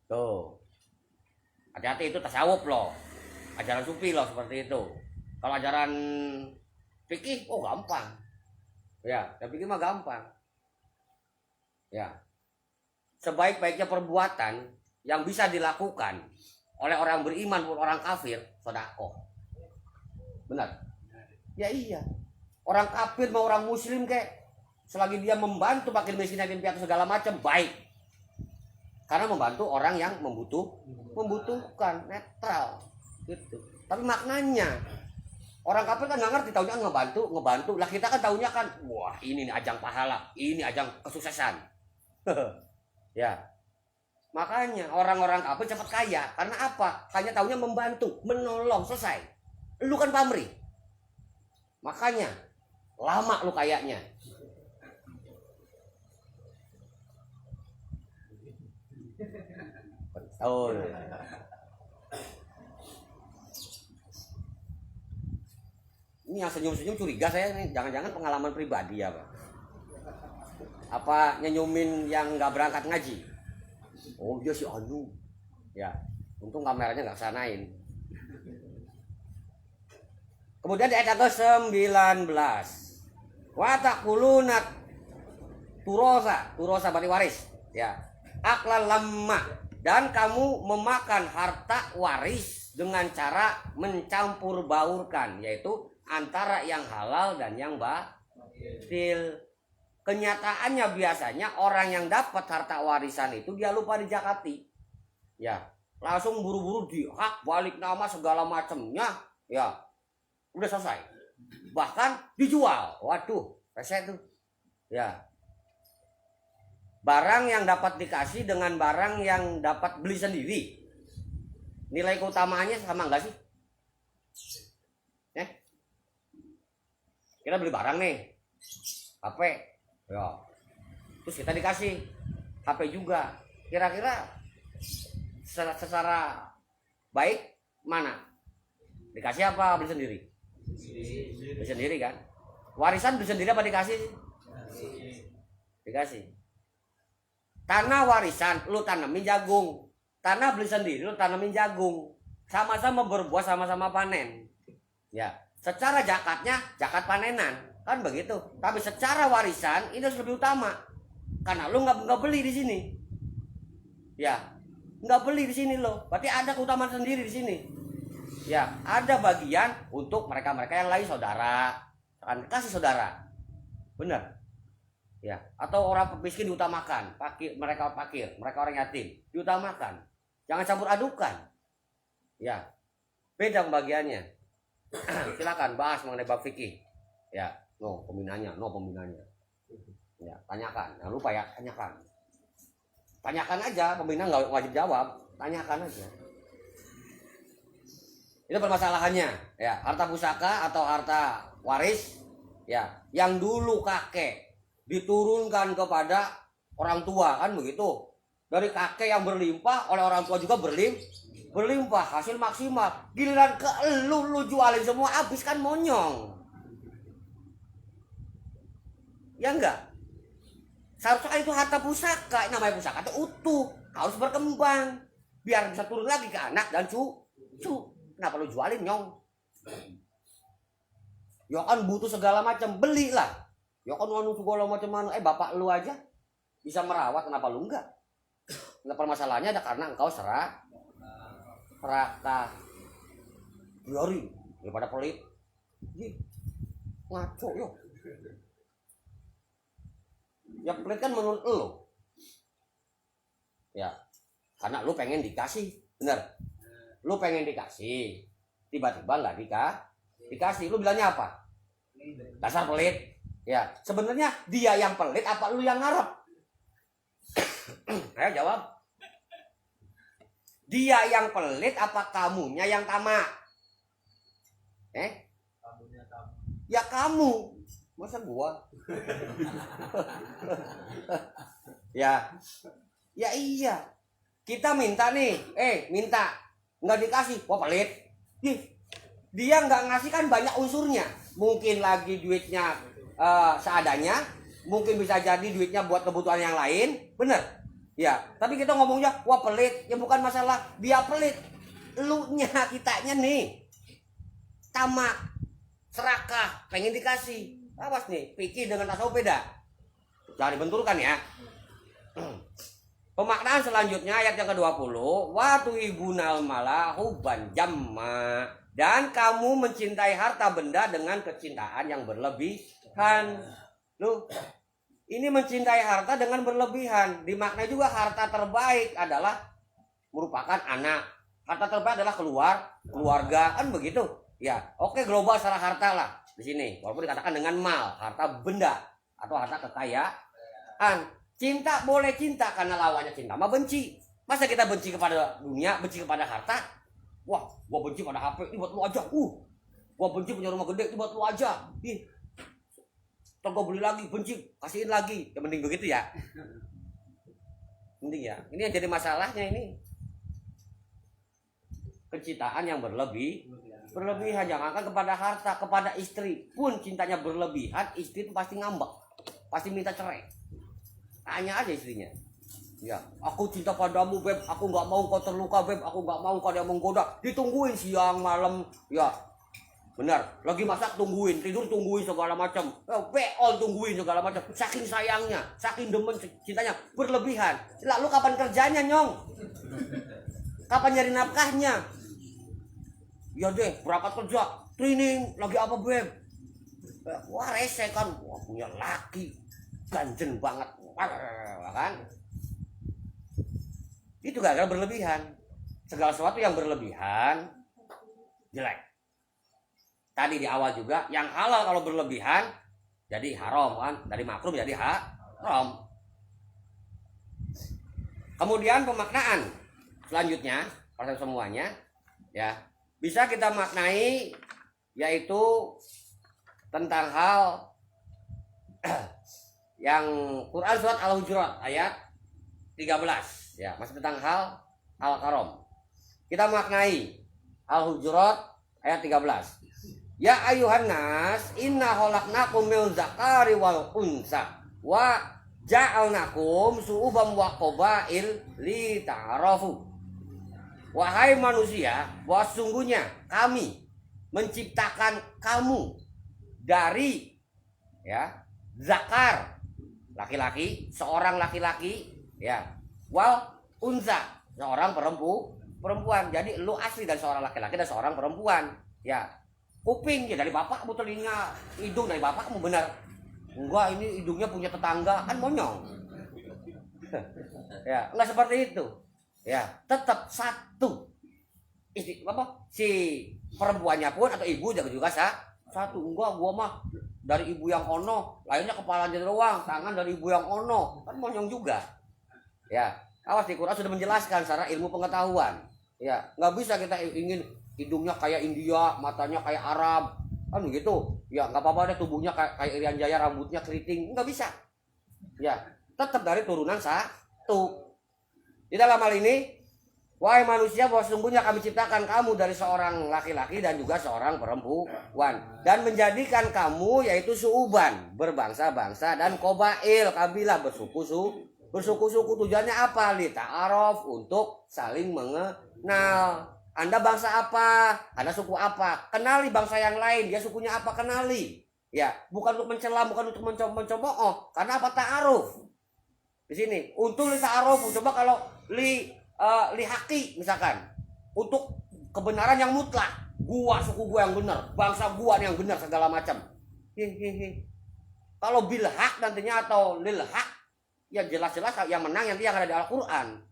Tuh, hati-hati, itu tasawuf loh, ajaran sufi loh seperti itu. Kalau ajaran fikih gampang ya, tapi fikih mah gampang ya. sebaik-baiknya perbuatan yang bisa dilakukan oleh orang beriman maupun orang kafir, sedekah. Benar? Ya iya. Orang kafir mau orang muslim kayak selagi dia membantu fakir miskin yatim piatu segala macam baik. Karena membantu orang yang membutuhkan, netral gitu. Tapi maknanya orang kafir kan nggak ngerti, taunya ngebantu. Lah kita kan taunya kan, wah ini nih ajang pahala, ini ajang kesuksesan. Ya. Makanya orang-orang kafir cepat kaya karena apa? Hanya taunya membantu, menolong, selesai. Lu kan pamrih. Makanya lama lu kayaknya. Betul. Ini yang senyum-senyum curiga saya nih, jangan-jangan pengalaman pribadi ya Pak? Apa nyenyumin yang nggak berangkat ngaji? Oh dia si Anu. Ya, untung kameranya nggak kesanain. Kemudian di ayat ke-19. Wa taquluna turosa berarti waris. Ya. Aklan lamma, dan kamu memakan harta waris dengan cara mencampur baurkan, yaitu antara yang halal dan yang batil. Kenyataannya biasanya orang yang dapat harta warisan itu dia lupa dizakati. Ya, langsung buru-buru dihak balik nama segala macamnya, ya. Udah selesai. Bahkan dijual. Waduh, rese tuh. Ya. Barang yang dapat dikasih dengan barang yang dapat beli sendiri. Nilai keutamaannya sama enggak sih? Kita beli barang nih. HP. Ya. Terus kita dikasih HP juga. Kira-kira secara baik mana? Dikasih apa beli sendiri? Beli sendiri kan? Warisan beli sendiri apa dikasih? Dikasih. Tanah warisan lu tanamin jagung. Tanah beli sendiri lu tanamin jagung. Sama-sama berbuah, sama-sama panen. Ya, secara zakatnya zakat panenan. Kan begitu. Tapi secara warisan ini harus lebih utama. Karena lu nggak beli di sini. Ya, nggak beli di sini lo. Berarti ada keutamaan sendiri di sini. Ya, ada bagian untuk mereka-mereka yang lain saudara. Kan kasih saudara. Benar. Ya, atau orang miskin diutamakan, mereka orang yatim diutamakan. Jangan campur adukan. Ya. Beda pembagiannya. Silakan bahas mengenai bab fikih. Ya, pembinaannya. Ya, tanyakan. Jangan lupa ya, tanyakan. Tanyakan aja, pembina nggak wajib jawab, tanyakan aja. Itu permasalahannya, ya, harta pusaka atau harta waris, ya, yang dulu kakek diturunkan kepada orang tua kan begitu. Dari kakek yang berlimpah, oleh orang tua juga berlimpah, hasil maksimal. Giliran ke lu jualin semua habis kan monyong. Ya enggak? Seharusnya itu harta pusaka, namanya pusaka itu utuh, harus berkembang biar bisa turun lagi ke anak dan cucu. Kenapa lu jualin nyong? Ya kan butuh segala macam, belilah. Ya kan anu segala macam mana. Bapak lu aja bisa merawat, kenapa lu enggak? Nah, permasalahannya ada karena engkau serakah. Biarin daripada pelit. Ngaco yo. Ya pelit kan menurut lu. Ya, karena lu pengen dikasih, bener. Lu pengen dikasih, tiba-tiba nggak dikasih. Lu bilangnya apa? Dasar pelit. Ya, sebenarnya dia yang pelit apa lu yang ngarep? Ayo jawab. Dia yang pelit apa kamunya yang tamak?
Kamunya kamu.
Ya kamu. Masa gua? Ya. Ya iya. Kita minta nih, minta. Nggak dikasih, wah pelit. Dia nggak ngasih kan banyak unsurnya. Mungkin lagi duitnya seadanya, mungkin bisa jadi duitnya buat kebutuhan yang lain, bener? Ya, tapi kita ngomongnya, wah pelit, ya bukan masalah dia pelit, elunya kitanya nih, tamak, serakah, pengen dikasih, awas nih, fikih dengan tasawuf beda, jangan dibenturkan ya. Pemaknaan selanjutnya ayat yang ke-20, wa tuhibunal mala hubban jamma, dan kamu mencintai harta benda dengan kecintaan yang berlebihan. Loh, ini mencintai harta dengan berlebihan. Dimaknai juga harta terbaik adalah merupakan anak. Harta terbaik adalah keluarga, kan begitu? Ya, oke, global secara harta lah di sini. Walaupun dikatakan dengan mal, harta benda atau harta kekayaan. Cinta boleh cinta karena lawannya cinta mah benci. Masa kita benci kepada dunia, benci kepada harta? Wah, gua benci pada HP, ini buat lu aja. Gua benci punya rumah gede, ini buat lu aja. Ntar gua beli lagi, benci, kasihin lagi. Ya mending begitu ya. Mending ya. Ini yang jadi masalahnya ini. Kecintaan yang berlebihan. Jangankan kepada harta, kepada istri pun cintanya berlebihan, istri itu pasti ngambek. Pasti minta cerai. Tanya aja istrinya. Ya, aku cinta padamu, beb. Aku nggak mau kau terluka, beb. Aku nggak mau kau ada yang menggoda. Ditungguin siang malam. Ya, benar. Lagi masak tungguin, tidur tungguin segala macam. Beol tungguin segala macam. Saking sayangnya, saking demen cintanya berlebihan. Lalu kapan kerjanya, Nyong? Kapan nyari nafkahnya? Ya deh, berangkat kerja, training, lagi apa, beb? Wah, rese kan. Wah, punya laki ganjen banget. Kan itu gak berlebihan. Segala sesuatu yang berlebihan jelek. Tadi di awal juga yang halal kalau berlebihan jadi haram kan, dari makruh menjadi haram. Kemudian pemaknaan selanjutnya pada semuanya ya bisa kita maknai yaitu tentang hal yang Quran surat Al-Hujurat ayat 13 ya, masih tentang hal al-haram. Kita maknai Al-Hujurat ayat 13. Ya ayuhan nas inna khalaqnakum min dzakari wal unsa wa ja'alnakum su'uban wa qabail li ta'arafu. Wahai manusia, bahwa sungguhnya kami menciptakan kamu dari ya zakar laki-laki, seorang laki-laki ya, wal unsa seorang perempuan. Jadi lu asli dari seorang laki-laki dan seorang perempuan ya. Kuping ya dari bapakmu, telinga, hidung dari bapakmu, benar. Enggak, ini hidungnya punya tetangga, kan monyong. Ya, enggak seperti itu. Ya, tetap satu. Si perempuannya pun atau ibu juga satu. Enggak, gua mah dari ibu yang ono, lainnya kepalanya doang, tangan dari ibu yang ono, kan monyong juga. Ya, awas, di Quran sudah menjelaskan secara ilmu pengetahuan. Ya, nggak bisa kita ingin hidungnya kayak India, matanya kayak Arab, kan begitu. Ya, nggak apa-apa deh tubuhnya kayak Irian Jaya, rambutnya keriting, nggak bisa. Ya, tetap dari turunan satu. Di dalam hal ini, wahai manusia, bahwa sesungguhnya kami ciptakan kamu dari seorang laki-laki dan juga seorang perempuan, dan menjadikan kamu yaitu suuban, berbangsa-bangsa, dan qabail, kabilah, bersuku-suku. Tujuannya apa? Li ta'aruf, untuk saling mengenal. Anda bangsa apa? Anda suku apa? Kenali bangsa yang lain, dia sukunya apa? Kenali. Ya, bukan untuk mencela, bukan untuk mencemooh. Karena apa? Ta'aruf. Di sini untuk li ta'aruf. Coba kalau li haki misalkan, untuk kebenaran yang mutlak, gua suku gua yang benar, bangsa gua yang benar segala macam. Kalau bil hak nantinya atau lil hak, ya jelas-jelas yang menang nanti yang ada di Al-Qur'an.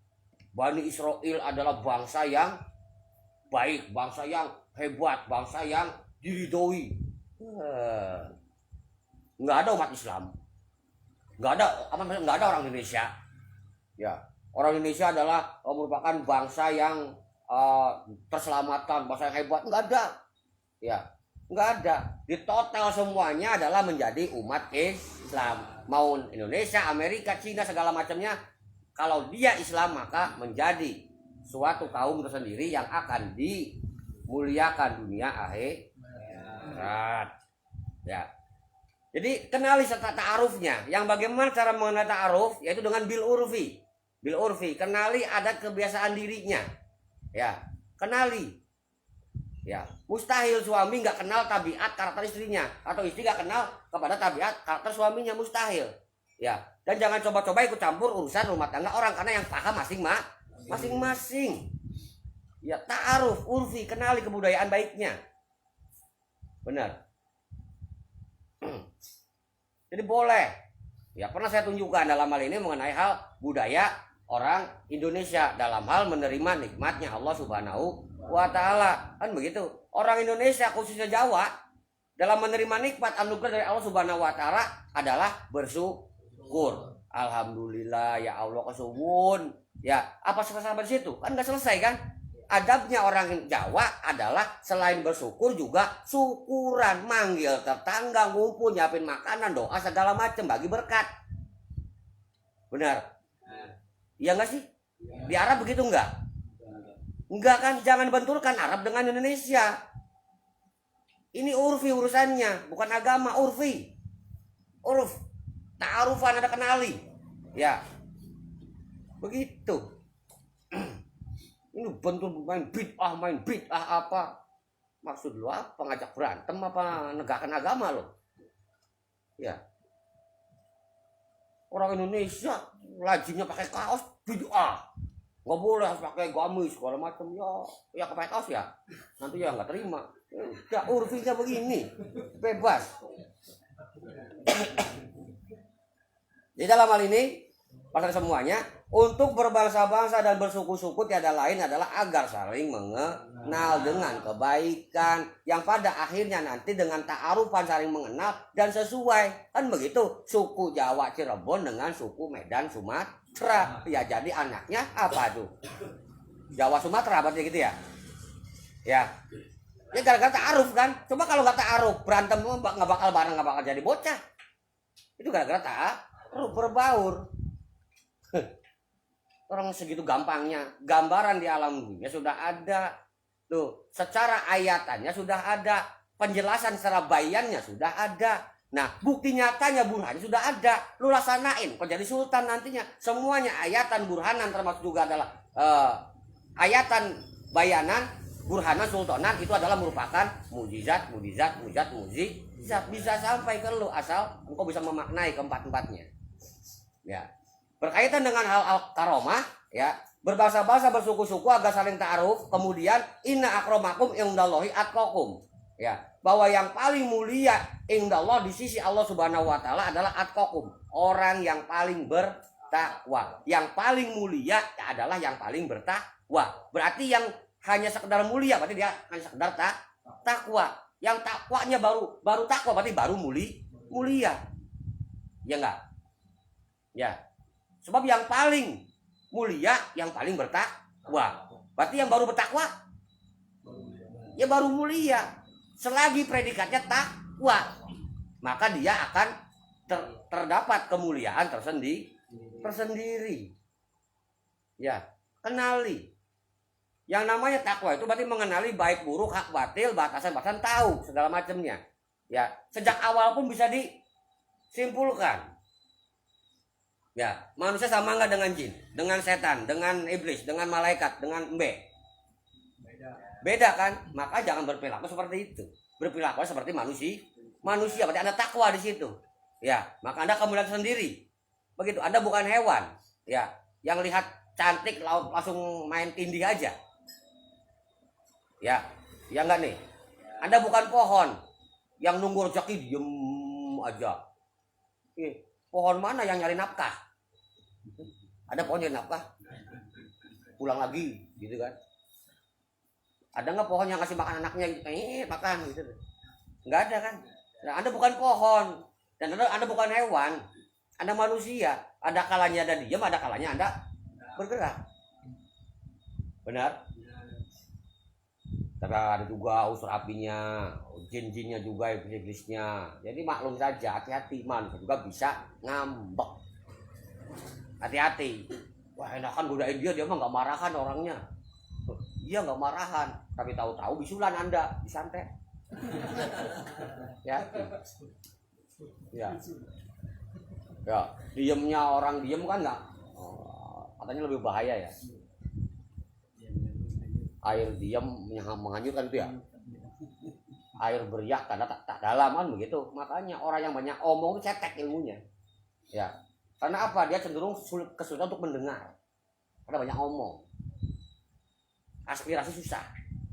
Bani Israel adalah bangsa yang baik, bangsa yang hebat, bangsa yang diridhoi. Nggak ada umat Islam, nggak ada orang Indonesia. Ya, orang Indonesia adalah merupakan bangsa yang terselamatkan, bangsa yang hebat. Nggak ada. Ya, nggak ada. Di total semuanya adalah menjadi umat Islam. Mau Indonesia, Amerika, Cina, segala macamnya, kalau dia Islam maka menjadi suatu kaum tersendiri yang akan dimuliakan dunia akhirat. Ya. Jadi kenali serta ta'arufnya. Yang bagaimana cara mengenal ta'aruf? Yaitu dengan bil urfi. Bil urfi, kenali adat kebiasaan dirinya. Ya, kenali. Ya, mustahil suami nggak kenal tabiat karakter istrinya, atau istri nggak kenal kepada tabiat karakter suaminya, mustahil. Ya, dan jangan coba-coba ikut campur urusan rumah tangga orang karena yang paham masing-masing. Ya, ta'aruf, urfi, kenali kebudayaan baiknya. Benar. Jadi boleh. Ya, pernah saya tunjukkan dalam hal ini mengenai hal budaya orang Indonesia dalam hal menerima nikmatnya Allah Subhanahu wa taala. Kan begitu. Orang Indonesia khususnya Jawa dalam menerima nikmat anugerah dari Allah Subhanahu wa taala adalah bersyukur. Alhamdulillah ya Allah kesuwun. Ya, apa selesai sampai situ? Kan enggak selesai kan? Adabnya orang Jawa adalah selain bersyukur juga syukuran, manggil tetangga, ngumpul, nyiapin makanan, doa segala macam bagi berkat. Benar? Iya enggak sih? Di Arab begitu enggak? Enggak kan? Jangan benturkan Arab dengan Indonesia. Ini urfi urusannya, bukan agama, urfi. Uruf, ta'arufan, ada kenali. Ya. Begitu. Ini bentur main bid'ah apa? Maksud lu apa? Ngajak berantem apa negakkan agama lo? Ya. Orang Indonesia lazimnya pakai kaos bid'ah. Nggak boleh harus pakai gamis segala macam ya pakai kaos ya. Nanti ya nggak terima. Ya urfinya begini. Bebas. Di dalam hal ini pasal semuanya untuk berbangsa-bangsa dan bersuku-suku tiada lain adalah agar saling mengenal dengan kebaikan yang pada akhirnya nanti dengan ta'arufan saling mengenal dan sesuai. Kan begitu suku Jawa Cirebon dengan suku Medan Sumatera. Ya jadi anaknya apa tuh? Jawa Sumatera berarti gitu ya? Ya. Ya gara-gara ta'aruf kan. Coba kalau nggak ta'aruf berantem nggak bakal bareng, nggak bakal jadi bocah. Itu gara-gara ta'aruf berbaur. Orang segitu gampangnya gambaran di alam dunia sudah ada tuh, secara ayatannya sudah ada, penjelasan secara bayannya sudah ada. Nah bukti nyatanya burhannya sudah ada, lu laksanain kau jadi sultan nantinya. Semuanya ayatan burhanan termasuk juga adalah ayatan bayanan burhanan sultanan itu adalah merupakan mujizat bisa sampai ke lu asal engkau bisa memaknai keempat-empatnya. Ya. Berkaitan dengan hal karomah, ya, berbahasa-bahasa bersuku-suku agar saling ta'aruf. Kemudian inna akramakum indallahi atqakum. Ya, bahwa yang paling mulia indallah di sisi Allah Subhanahu wa taala adalah atqakum, orang yang paling bertakwa. Yang paling mulia adalah yang paling bertakwa. Berarti yang hanya sekedar mulia berarti dia hanya sekedar takwa. Yang takwanya baru takwa berarti baru mulia. Ya enggak? Ya. Sebab yang paling mulia yang paling bertakwa. Berarti yang baru bertakwa ya baru mulia. Selagi predikatnya takwa, maka dia akan terdapat kemuliaan tersendiri. Ya, kenali. Yang namanya takwa itu berarti mengenali baik buruk, hak batil, batasan-batasan, tahu segala macamnya. Ya, sejak awal pun bisa disimpulkan. Ya, manusia sama nggak dengan jin, dengan setan, dengan iblis, dengan malaikat, dengan embe? Beda kan? Maka jangan berperilaku seperti itu. Berperilaku seperti manusia berarti Anda takwa di situ. Ya, maka Anda kemuliaan sendiri. Begitu, Anda bukan hewan. Ya, yang lihat cantik langsung main tindih aja. Ya, ya enggak nih? Anda bukan pohon yang nunggu rezeki diem aja. Pohon mana yang nyari nafkah? Ada pohon nyari nafkah? Pulang lagi, gitu kan? Ada nggak pohon yang kasih makan anaknya gitu? Makan gitu. Nggak ada kan? Nah, Anda bukan pohon dan Anda bukan hewan. Anda manusia. Ada kalanya Anda diam, ada kalanya Anda bergerak. Benar? Tapi ada juga unsur apinya, jin-jinnya juga, iblis-iblisnya. Jadi maklum saja, hati-hati, manusia juga bisa ngambek. Hati-hati. Wah enakan godain dia mah nggak marahan orangnya. Iya nggak marahan, tapi tahu-tahu bisulan Anda, disantet. Ya. Ya. Ya, diemnya orang diem kan nggak, katanya lebih bahaya ya. Air diam menghanyutkan itu ya. Air beriak karena tak dalam kan begitu. Makanya orang yang banyak omong cetek ilmunya. Ya. Karena apa? Dia cenderung kesulitan untuk mendengar. Karena banyak ngomong. Aspirasi susah.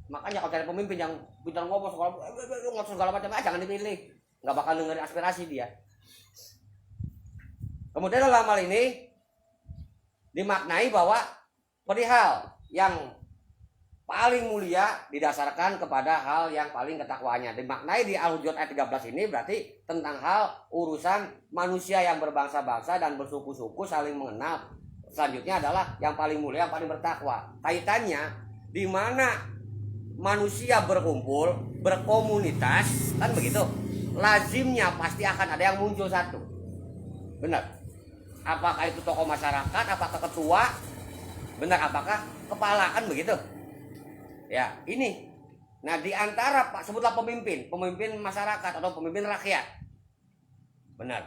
Makanya kalau cari pemimpin yang pintar ngomong segala macam, jangan dipilih. Nggak bakal dengerin aspirasi dia. Kemudian dalam hal ini dimaknai bahwa perihal yang paling mulia didasarkan kepada hal yang paling ketakwaannya. Dimaknai di Al-Hujurat ayat 13 ini berarti tentang hal urusan manusia yang berbangsa-bangsa dan bersuku-suku saling mengenal. Selanjutnya adalah yang paling mulia, yang paling bertakwa. Kaitannya di mana manusia berkumpul, berkomunitas, kan begitu. Lazimnya pasti akan ada yang muncul satu. Benar. Apakah itu tokoh masyarakat, apakah ketua, benar, apakah kepala, kan begitu. Ya, ini. Nah, di antara sebutlah pemimpin masyarakat atau pemimpin rakyat. Benar.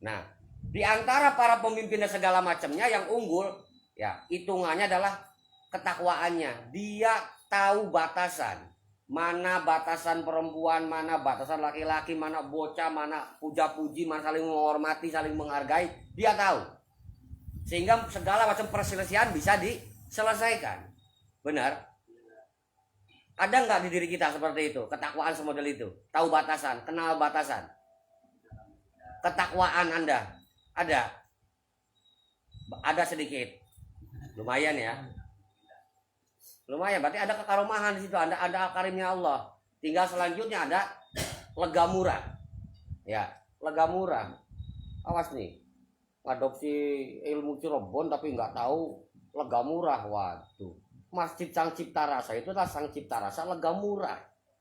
Nah, di antara para pemimpin dan segala macamnya yang unggul, ya, hitungannya adalah ketakwaannya. Dia tahu batasan. Mana batasan perempuan, mana batasan laki-laki, mana bocah, mana puja-puji, mana saling menghormati, saling menghargai, dia tahu. Sehingga segala macam perselisihan bisa diselesaikan. Benar? Ada nggak di diri kita seperti itu? Ketakwaan semodel itu. Tahu batasan, kenal batasan. Ketakwaan Anda ada? Ada sedikit. Lumayan ya. Lumayan, berarti ada kekarumahan di situ. Ada karimnya Allah. Tinggal selanjutnya ada lega murah. Ya, lega murah. Awas nih. Adopsi ilmu Cirebon tapi nggak tahu lega murah. Waduh. Masjid Sang Cipta Rasa itu adalah Sang Cipta Rasa lega murah,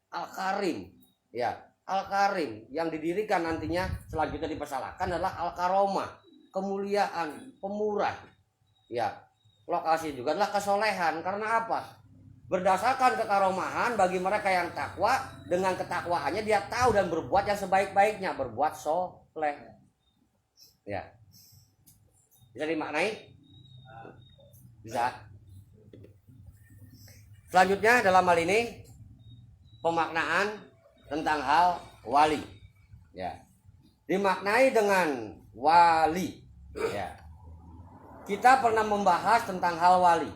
Al-Karim, ya, Al-Karim yang didirikan nantinya selanjutnya dipersalahkan adalah Al-Karomah, kemuliaan, pemurah, ya. Lokasi juga adalah kesolehan. Karena apa? Berdasarkan kekaromahan bagi mereka yang takwa, dengan ketakwaannya dia tahu dan berbuat yang sebaik-baiknya, berbuat soleh, ya. Bisa dimaknai? Bisa. Selanjutnya dalam hal ini pemaknaan tentang hal wali, ya, dimaknai dengan wali, ya. Kita pernah membahas tentang hal wali,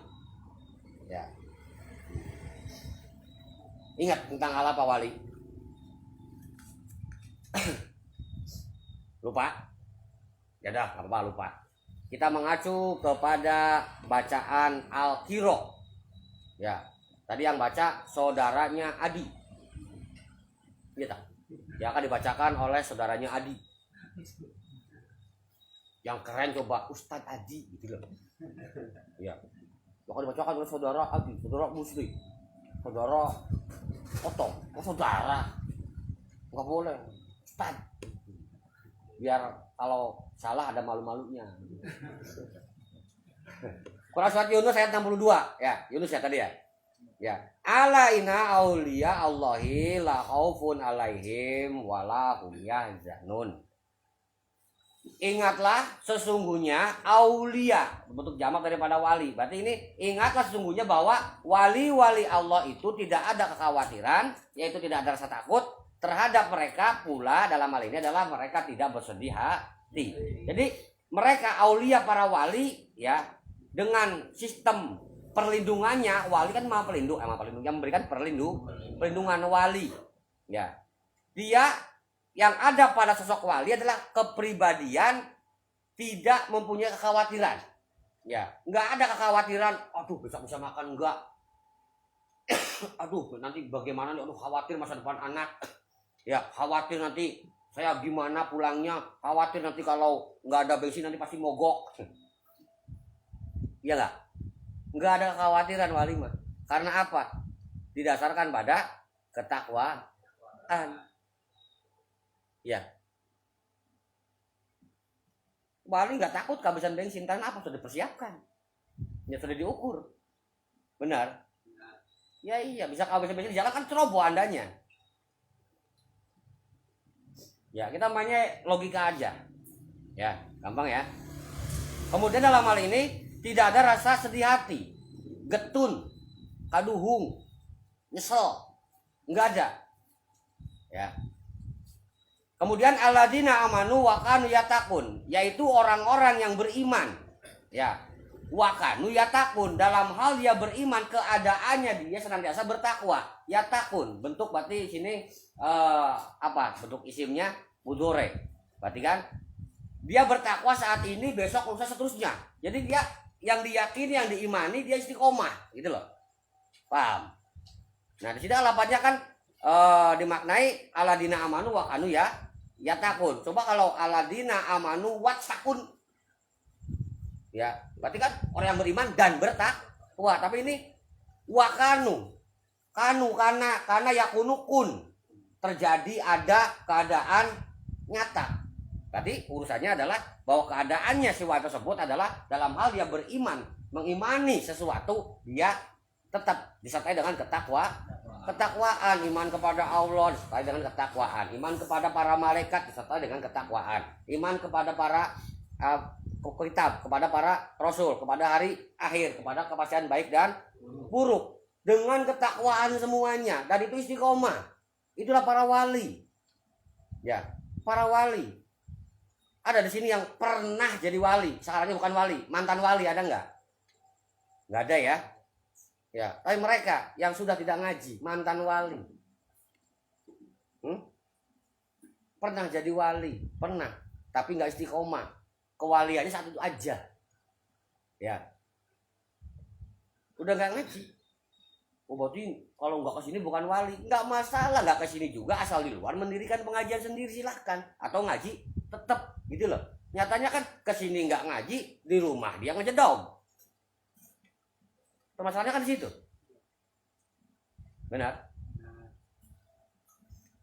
ya. Ingat tentang hal apa wali? Lupa? Ya dah, apa lupa? Kita mengacu kepada bacaan Al-Qiro, ya. Tadi yang baca saudaranya Adi. Iya tak? Yang akan dibacakan oleh saudaranya Adi. Yang keren coba Ustadz Adi gitu loh. Ya. Yang akan dibacakan oleh saudara Adi, saudara Muslim, saudara Otong, saudara. Enggak boleh. Ustadz. Biar kalau salah ada malu-malunya. Quran surat Yunus ayat 62. Ya, Yunus ya tadi ya. Ya, ala inna auliya Allahi la khaufun alaihim wala hum yahzanun. Ingatlah sesungguhnya aulia, bentuk jamak daripada wali. Berarti ini ingatlah sesungguhnya bahwa wali-wali Allah itu tidak ada kekhawatiran, yaitu tidak ada rasa takut terhadap mereka pula. Dalam hal ini adalah mereka tidak bersedih hati. Jadi mereka aulia, para wali, ya, dengan sistem perlindungannya, wali kan maha pelindung, yang memberikan perlindungan wali, ya. Dia yang ada pada sosok wali adalah kepribadian tidak mempunyai kekhawatiran, ya. Nggak ada kekhawatiran, aduh besok bisa makan enggak, aduh nanti bagaimana nih, aduh khawatir masa depan anak, ya, khawatir nanti saya gimana pulangnya, khawatir nanti kalau nggak ada bensin nanti pasti mogok, iya nggak? Nggak ada kekhawatiran wali mah. Karena apa? Didasarkan pada ketakwaan. Ya. Wali nggak takut kehabisan bensin karena apa? Sudah dipersiapkan. Ya sudah diukur. Benar? Ya iya, bisa kehabisan bensin di jalan kan ceroboh andanya. Ya, kita mainnya logika aja. Ya, gampang ya. Kemudian dalam hal ini tidak ada rasa sedih hati, getun, kaduhung, nyesel, nggak ada. Ya. Kemudian alladzina amanu wa kanu yattaqun, yaitu orang-orang yang beriman. Ya. Wa kanu yattaqun, dalam hal dia beriman keadaannya dia senantiasa bertakwa. Yattaqun, bentuk berarti sini apa? Bentuk isimnya mudhore. Berarti kan dia bertakwa saat ini, besok, lusa, seterusnya. Jadi dia yang diyakini, yang diimani, dia istiqomah, gitu loh. Paham? Nah, di sini lafadznya kan dimaknai alladzina amanu wa kanu yattaqun. Coba kalau alladzina amanu wattaqun, ya, berarti kan orang yang beriman dan bertakwa. Tapi ini wakanu, karena yakunu kun, terjadi, ada keadaan nyata. Berarti urusannya adalah bahwa keadaannya sesuatu tersebut adalah dalam hal dia beriman, mengimani sesuatu, dia tetap disertai dengan ketakwaan, iman kepada Allah disertai dengan ketakwaan, iman kepada para malaikat disertai dengan ketakwaan, iman kepada para kitab, kepada para rasul, kepada hari akhir, kepada kepastian baik dan buruk, dengan ketakwaan semuanya, dan itu istiqomah. Itulah para wali. Ya, para wali. Ada di sini yang pernah jadi wali, sekarang bukan wali, mantan wali ada nggak? Nggak ada ya. Ya, tapi mereka yang sudah tidak ngaji, mantan wali, pernah jadi wali, pernah, tapi nggak istiqomah. Kewaliannya saat itu aja, ya, udah nggak ngaji. Oh, berarti kalau nggak kesini bukan wali, nggak masalah, nggak kesini juga, asal di luar mendirikan pengajian sendiri silahkan, atau ngaji tetap, gitu loh. Nyatanya kan kesini nggak ngaji, di rumah dia ngejedom. Permasalahannya kan di situ. Benar?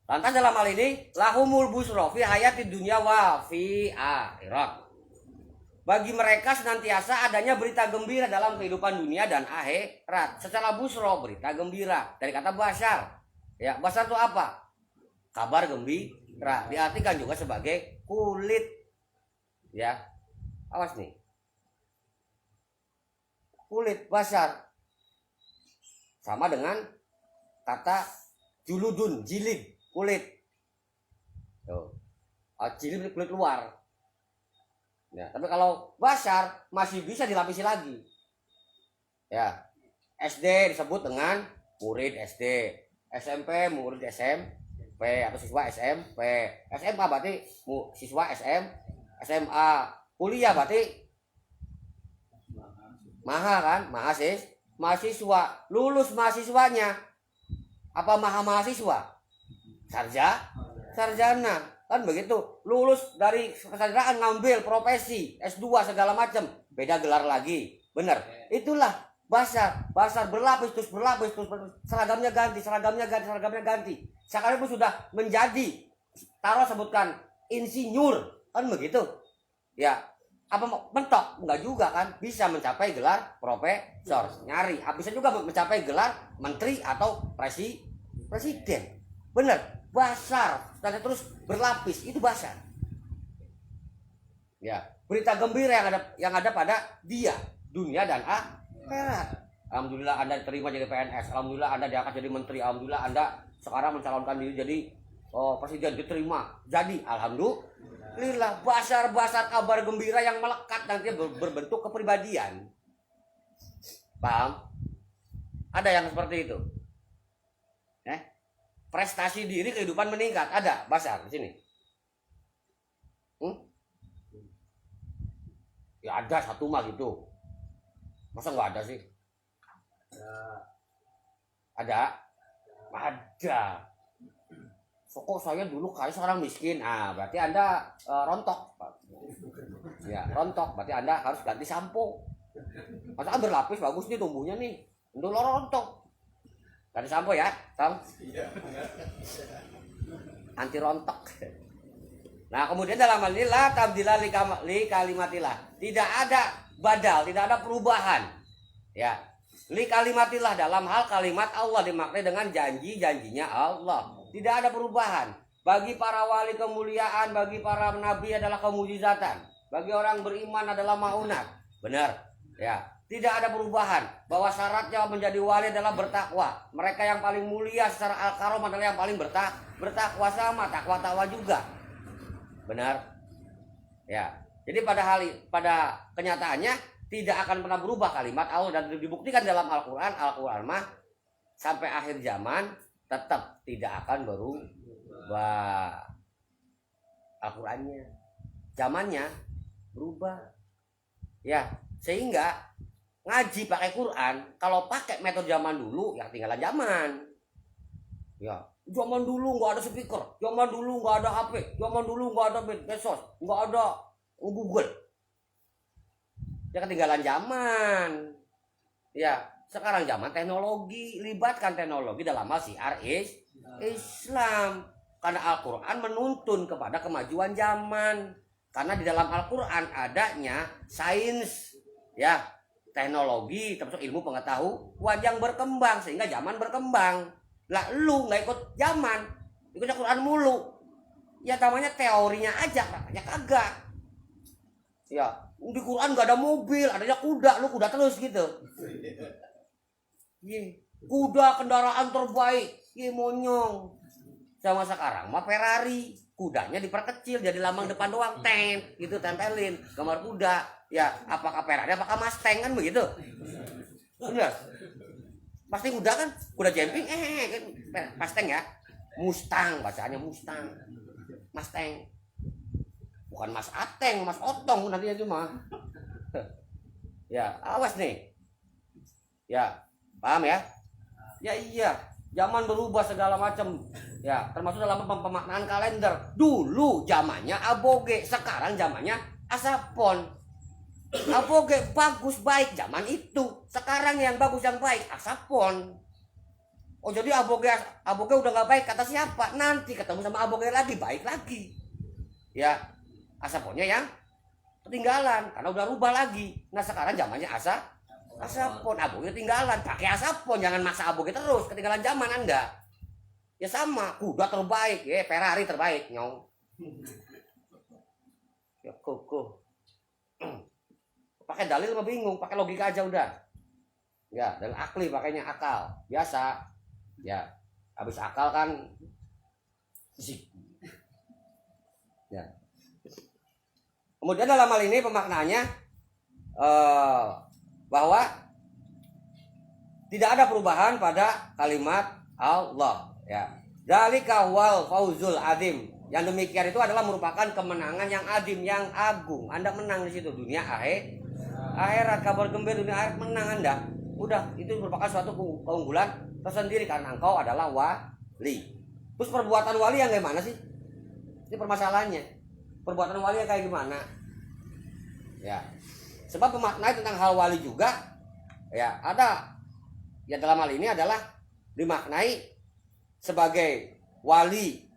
Lantas dalam hal ini lahumul busra fi hayatid dunya wa fi akhirat. Bagi mereka senantiasa adanya berita gembira dalam kehidupan dunia dan akhirat. Secara busra, berita gembira, dari kata basyar. Ya, basyar itu apa? Kabar gembira. Diartikan juga sebagai kulit. Ya. Awas nih. Kulit, basyar. Sama dengan kata juludun, jilid, kulit. Tuh. Jilid kulit luar. Ya, tapi kalau basyar masih bisa dilapisi lagi. Ya. SD disebut dengan murid SD, SMP murid SMP atau siswa SMP, SMA berarti siswa SMA, kuliah berarti kan, mahasiswa, lulus mahasiswanya apa mahasiswa? Sarjana, kan begitu. Lulus dari kesarjanaan ngambil profesi S2 segala macam, beda gelar lagi. Benar. Itulah basyar berlapis terus seragamnya ganti. Sekarang pun sudah menjadi, taruh sebutkan insinyur, kan begitu. Ya, apa mentok? Enggak juga kan, bisa mencapai gelar profesor, nyari, bisa juga mencapai gelar menteri atau presiden. Benar, basyar dan terus berlapis, itu basyar. Ya, berita gembira yang ada pada dia, dunia dan akhirat. Alhamdulillah Anda diterima jadi PNS, alhamdulillah Anda diangkat jadi menteri, alhamdulillah Anda sekarang mencalonkan diri jadi presiden, diterima. Jadi alhamdulillah, basyar kabar gembira yang melekat nanti berbentuk kepribadian. Paham? Ada yang seperti itu. Prestasi diri, kehidupan meningkat, ada basyar di sini. Ya ada satu mah gitu. Masa nggak ada sih? Ada. Kok saya dulu kaya sekarang miskin. Berarti Anda rontok. Ya, rontok. Berarti Anda harus ganti sampo. Masa berlapis bagus nih tumbuhnya nih. Untuk rontok. Ganti sampo ya, Tom. Anti rontok. Nah, kemudian dalam hal ini la tabdila li kalimatillah. Tidak ada badal, tidak ada perubahan. Ya. Li kalimatillah, dalam hal kalimat Allah dimaknai dengan janji-janjinya Allah. Tidak ada perubahan. Bagi para wali kemuliaan, bagi para nabi adalah kemujizatan. Bagi orang beriman adalah maunat. Benar. Ya. Tidak ada perubahan. Bahwa syaratnya menjadi wali adalah bertakwa. Mereka yang paling mulia secara al-karom adalah yang paling bertakwa, sama takwa juga. Benar? Ya. Jadi pada kenyataannya tidak akan pernah berubah kalimat Allah, dan dibuktikan dalam Al-Qur'an mah sampai akhir zaman tetap tidak akan berubah Al-Qur'annya. Zamannya berubah. Ya, sehingga ngaji pakai Quran, kalau pakai metode zaman dulu ya tinggalan zaman. Ya, zaman dulu nggak ada speaker, zaman dulu nggak ada HP, zaman dulu nggak ada medsos, nggak ada Google. Ya ketinggalan zaman. Ya, sekarang zaman teknologi, libatkan teknologi dalam hal syiar Islam. Karena Al-Quran menuntun kepada kemajuan zaman. Karena di dalam Al-Quran adanya sains, ya, teknologi, termasuk ilmu pengetahuan yang berkembang, sehingga zaman berkembang. Lah lu nggak ikut zaman, ikut Al-Quran mulu. Ya namanya teorinya aja, katanya kagak. Ya, di Quran gak ada mobil, adanya kuda, lu kuda terus gitu. Kuda kendaraan terbaik, monyong. Sama sekarang mah Ferrari, kudanya diperkecil jadi lambang depan doang, gitu tempelin gambar kuda. Ya, apakah Ferrari apakah Mustang kan begitu? Benar. Pasti kuda kan, kuda jumping kan Mustang ya. Mustang bacaannya Mustang. Mustang. Bukan Mas Ateng, Mas Otong nantinya cuma. Ya, awas nih. Ya, paham ya? Ya iya, zaman berubah segala macam. Ya, termasuk dalam pemaknaan kalender. Dulu zamannya aboge, sekarang zamannya asapon. Aboge bagus baik zaman itu. Sekarang yang bagus yang baik asapon. Oh jadi aboge udah nggak baik kata siapa? Nanti ketemu sama aboge lagi baik lagi. Ya, asaponnya yang ketinggalan karena udah rubah lagi. Nah sekarang zamannya asapon, aboge ketinggalan, pakai asapon, jangan maksa aboge terus, ketinggalan zaman Anda. Ya sama, kuda terbaik, ya Ferrari terbaik, nyong. Ya koko. Pakai dalil mah bingung, pakai logika aja udah. Ya, dan akli pakainya akal, biasa. Ya, habis akal kan ya. Kemudian dalam hal ini pemaknaannya bahwa tidak ada perubahan pada kalimat Allah. Ya, dzalika wal fauzul azim. Yang demikian itu adalah merupakan kemenangan yang azim, yang agung. Anda menang di situ dunia akhirat, kabar gembira dunia akhirat, menang Anda. Udah, itu merupakan suatu keunggulan tersendiri karena engkau adalah wali. Terus perbuatan wali yang gimana sih? Ini permasalahannya. Perbuatan wali yang kayak gimana? Ya. Sebab pemaknai tentang hal wali juga ya ada. Ya dalam hal ini adalah dimaknai sebagai wali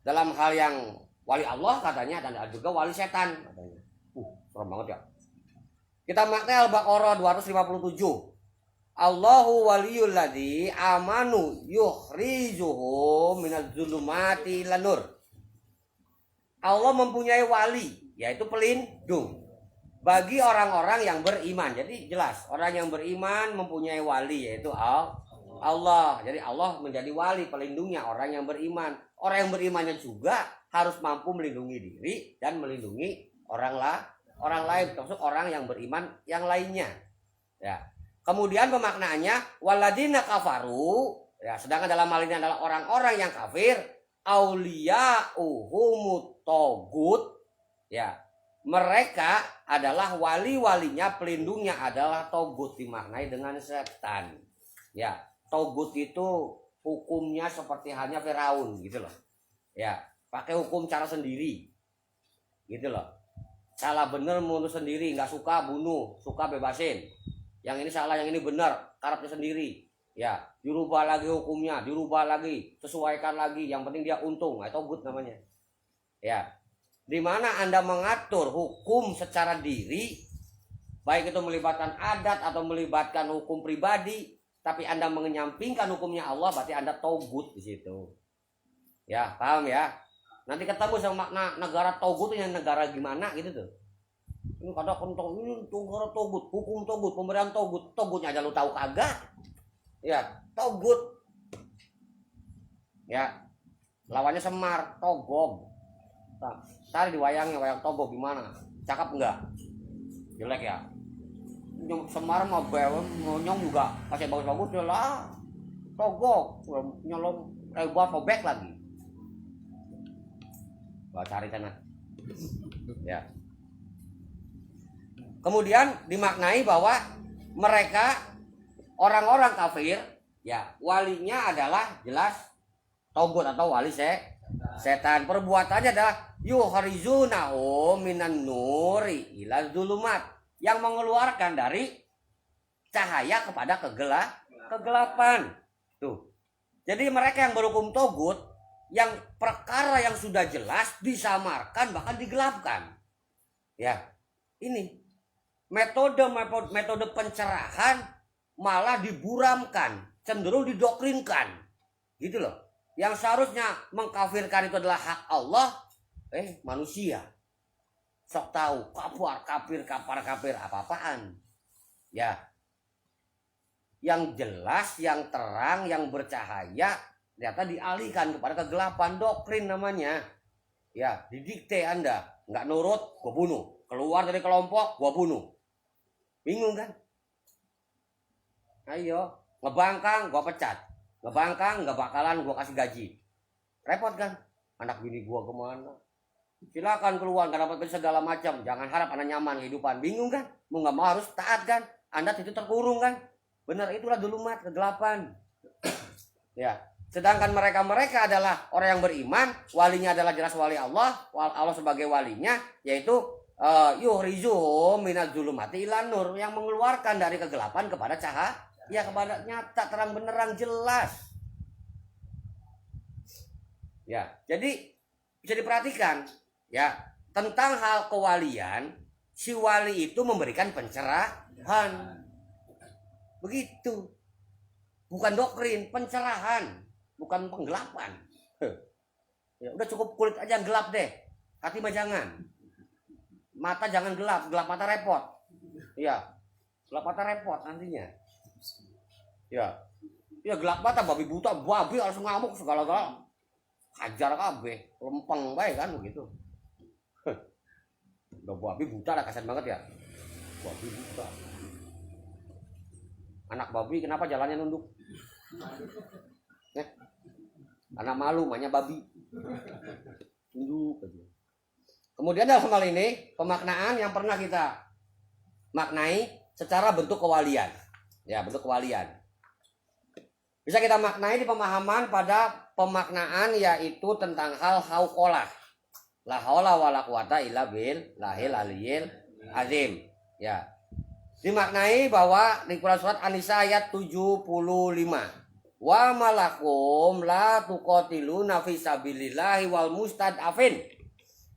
dalam hal yang wali Allah katanya, dan ada juga wali setan katanya. Serem banget ya. Kita maknai Al-Baqarah 257. Allahu waliyul ladzi amanu yukhrijuhum minadz zulumati ilan nur. Allah mempunyai wali, yaitu pelindung bagi orang-orang yang beriman. Jadi jelas, orang yang beriman mempunyai wali, yaitu Allah. Jadi Allah menjadi wali pelindungnya orang yang beriman. Orang yang berimannya juga harus mampu melindungi diri dan melindungi orang lain, termasuk orang yang beriman yang lainnya. Ya. Kemudian pemaknaannya waladina kafaru, ya, sedangkan dalam hal ini adalah orang-orang yang kafir, auliya'uhumut togut, ya, mereka adalah wali-walinya, pelindungnya adalah togut, dimaknai dengan setan. Ya, togut itu hukumnya seperti halnya Firaun gitu loh. Ya, pakai hukum cara sendiri. Gitu loh. Salah bener mundur sendiri, nggak suka bunuh, suka bebasin. Yang ini salah, yang ini benar, karepnya sendiri. Ya, dirubah lagi hukumnya, dirubah lagi, sesuaikan lagi, yang penting dia untung, itu togut namanya. Ya. Di mana Anda mengatur hukum secara diri, baik itu melibatkan adat atau melibatkan hukum pribadi, tapi Anda menyampingkan hukumnya Allah, berarti Anda togut di situ. Ya, paham ya? Nanti ketemu sama makna negara togut itu yang negara gimana gitu tuh. Ini kadang kontong ini negara togut, hukum togut, pemberian togut, togutnya aja lu tahu kagak? Ya, togut. Ya. Lawannya Semar, togog. Cari di wayangnya, wayang Togo gimana? Cakep enggak? Jelek ya? Semar mah nyong juga kasih bagus-bagus lah. Togo nyolong buat sobek lagi. Gua cari sana. Ya. Kemudian dimaknai bahwa mereka orang-orang kafir, ya walinya adalah jelas togut atau wali setan. Perbuatannya adalah yukhrijunahu minan nuri ila zulumat, yang mengeluarkan dari cahaya kepada kegelapan. Tuh. Jadi mereka yang berhukum togut, yang perkara yang sudah jelas disamarkan bahkan digelapkan. Ya. Ini metode pencerahan malah diburamkan, cenderung didokrinkan. Gitu loh. Yang seharusnya mengkafirkan itu adalah hak Allah, manusia. Sok tahu kafir apa-apaan. Ya. Yang jelas, yang terang, yang bercahaya ternyata dialihkan kepada kegelapan, doktrin namanya. Ya, didikte Anda, nggak nurut, gua bunuh. Keluar dari kelompok, gua bunuh. Bingung kan? Ayo, ngebangkang, gua pecat. Ngebangkang, nggak bakalan gua kasih gaji. Repot kan? Anak bini gua kemana? Silakan keluar, nggak dapat segala macam. Jangan harap Anda nyaman kehidupan. Bingung kan? Mau nggak mau harus taat kan? Anda itu terkurung kan? Benar, itulah dulumat, kegelapan. Ya. Sedangkan mereka adalah orang yang beriman, walinya adalah jelas wali Allah, Allah sebagai walinya, yaitu yukhrijuhum minadz zulumati ilan nur, yang mengeluarkan dari kegelapan kepada cahaya, ya kepada nyata, terang benerang, jelas. Ya, jadi bisa diperhatikan ya tentang hal kewalian, si wali itu memberikan pencerahan. Begitu. Bukan doktrin, pencerahan, bukan penggelapan. Ya, udah cukup kulit aja yang gelap deh. Hati mah jangan. Mata jangan gelap mata repot. Ya. Gelap mata repot nantinya. Ya. Ya gelap mata babi buta, babi harus ngamuk segala-gala. Hajar kabeh, lempeng bae kan begitu. Udah babi buta lah, kasihan banget ya. Babi buta. Anak babi kenapa jalannya nunduk? Anak malu, makanya babi. Nunduk aja. Kemudian dalam hal ini pemaknaan yang pernah kita maknai secara bentuk kewalian. Ya, bentuk kewalian. Bisa kita maknai di pemahaman pada pemaknaan yaitu tentang hal hauqolah. La haula wala quwata illa billahil aliyyil azim. Ya. Dimaknai bahwa di Quran surat An-Nisa ayat 75. Wa malakum la tuqatiluna fi sabilillahi wal mustad'afin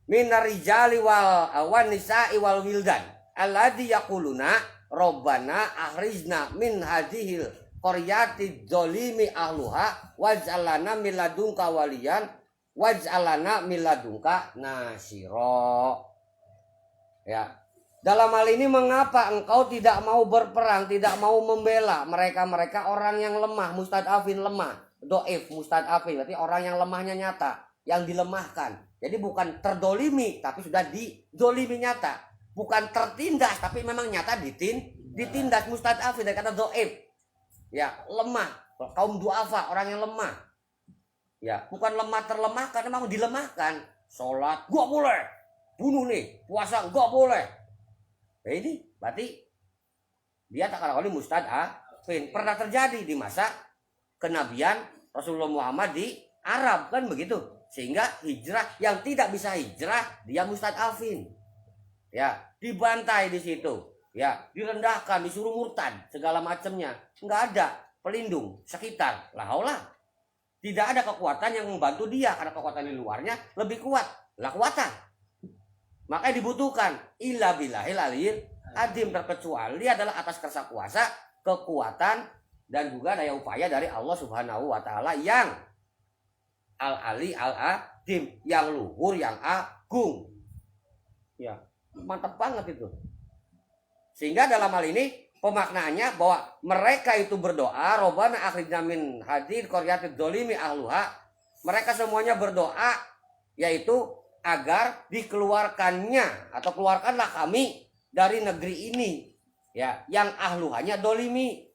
minar rijali wal nisa'i wal wildan alladzi yaquluna rabbana akhrijna min hadhil qaryati dzalimi ahluha waj'al lana min ladunka waliyan waj'al lana min ladunka nasira. Ya. Dalam hal ini mengapa engkau tidak mau berperang, tidak mau membela mereka orang yang lemah, mustad'afin lemah, doif mustad'afin, berarti orang yang lemahnya nyata, yang dilemahkan. Jadi bukan terdolimi, tapi sudah didolimi nyata. Bukan tertindas, tapi memang nyata ditindas mustad'afin dari kata doif. Ya, lemah, kaum duafa, orang yang lemah. Ya, bukan lemah terlemahkan, memang dilemahkan. Sholat, gak boleh. Bunuh nih, puasa gak boleh. Ini berarti dia tak kalah mustad'afin. Pernah terjadi di masa kenabian Rasulullah Muhammad di Arab kan begitu. Sehingga hijrah yang tidak bisa hijrah dia mustad'afin. Ya, dibantai di situ. Ya, direndahkan, disuruh murtad, segala macamnya. Enggak ada pelindung sekitar. La haula. Tidak ada kekuatan yang membantu dia karena kekuatan di luarnya lebih kuat. La quwata. Makanya dibutuhkan illa billahil aliyyil azim, terkecuali adalah atas kersa kuasa, kekuatan dan juga daya upaya dari Allah Subhanahu wa taala yang al-ali al-azim, yang luhur, yang agung. Ya, mantap banget itu. Sehingga dalam hal ini pemaknaannya bahwa mereka itu berdoa, Rabbana akhrijna min hadhil qaryatidz dzalimi ahluha. Mereka semuanya berdoa yaitu agar dikeluarkannya atau keluarkanlah kami dari negeri ini, ya, yang ahluhanya dolim,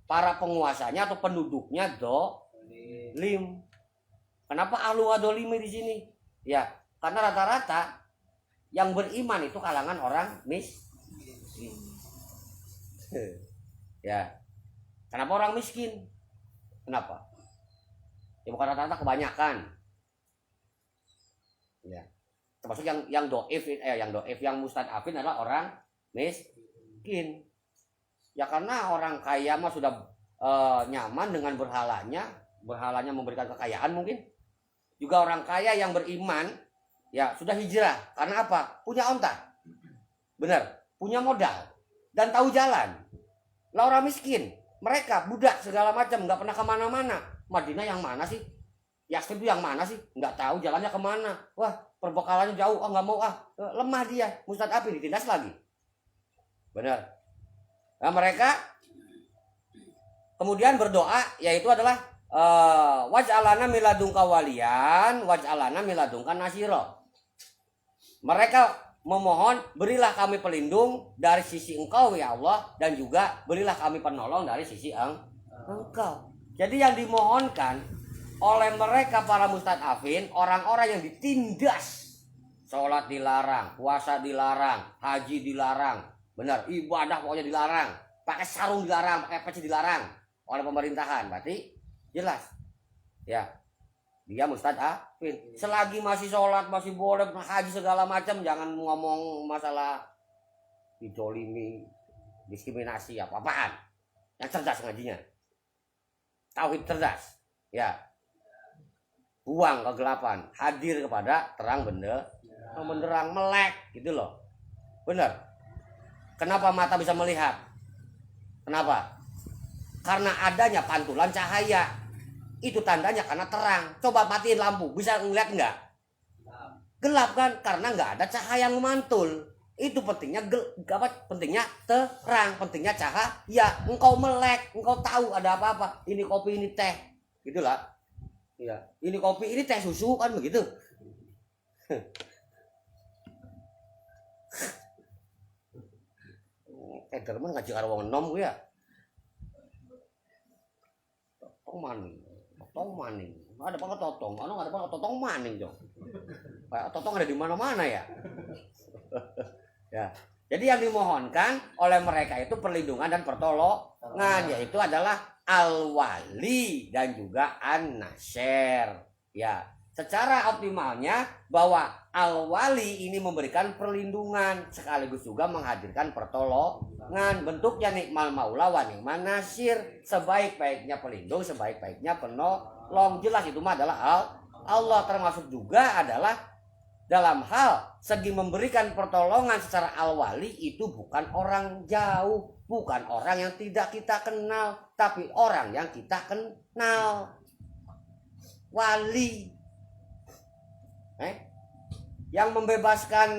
para penguasanya atau penduduknya dolim. Kenapa ahluha dolimi di sini? Ya, karena rata-rata yang beriman itu kalangan orang miskin. Ya, kenapa orang miskin? Kenapa? Ya bukan rata-rata, kebanyakan. Ya, termasuk yang doif, yang mustadafin adalah orang miskin. Ya karena orang kaya mah sudah nyaman dengan berhalanya memberikan kekayaan mungkin. Juga orang kaya yang beriman ya sudah hijrah. Karena apa? Punya onta. Benar, punya modal dan tahu jalan. Lah orang miskin, mereka budak segala macam, nggak pernah kemana-mana. Madinah yang mana sih? Yastrib itu yang mana sih? Nggak tahu jalannya kemana. Wah, perbekalannya jauh. Oh, nggak mau lemah dia. Mustadafin ditindas lagi. Benar. Nah, mereka kemudian berdoa, yaitu adalah waj'alana miladungka waliyan, waj'alana miladungka nasiro. Mereka memohon, berilah kami pelindung dari sisi Engkau ya Allah, dan juga berilah kami penolong dari sisi Engkau. Jadi yang dimohonkan oleh mereka para mustadafin, orang-orang yang ditindas, sholat dilarang, puasa dilarang, haji dilarang, benar, ibadah pokoknya dilarang, pakai sarung dilarang, pakai peci dilarang oleh pemerintahan. Berarti jelas ya, dia mustadafin. Selagi masih sholat, masih boleh haji segala macam, jangan ngomong masalah dizolimi, diskriminasi, apa-apaan. Yang cerdas ngajinya, tauhid cerdas ya, buang kegelapan, hadir kepada terang benderang, melek gitu loh. Benar. Kenapa mata bisa melihat? Kenapa? Karena adanya pantulan cahaya. Itu tandanya karena terang. Coba matiin lampu, bisa ngeliat nggak? Gelap kan? Karena nggak ada cahaya yang memantul. Itu pentingnya pentingnya terang, pentingnya cahaya. Engkau melek, engkau tahu ada apa-apa. Ini kopi, ini teh, gitulah. Ya, ini kopi, ini teh susu kan begitu. Derman ngaji karo wong enom ku ya. Totong maning. Ada apa totong? Ada apa totong maning, Jong. Kayak totong ada di mana-mana ya. Ya. Jadi yang dimohonkan oleh mereka itu perlindungan dan pertolongan, yaitu adalah al-wali dan juga an-nasir. Ya, secara optimalnya bahwa al-wali ini memberikan perlindungan sekaligus juga menghadirkan pertolongan. Bentuknya nikmal maula wa ni'man nasir, sebaik-baiknya pelindung, sebaik-baiknya penolong. Jelas itu mah adalah Allah, termasuk juga adalah dalam hal segi memberikan pertolongan secara al-wali itu bukan orang jauh, bukan orang yang tidak kita kenal, tapi orang yang kita kenal. Wali yang membebaskan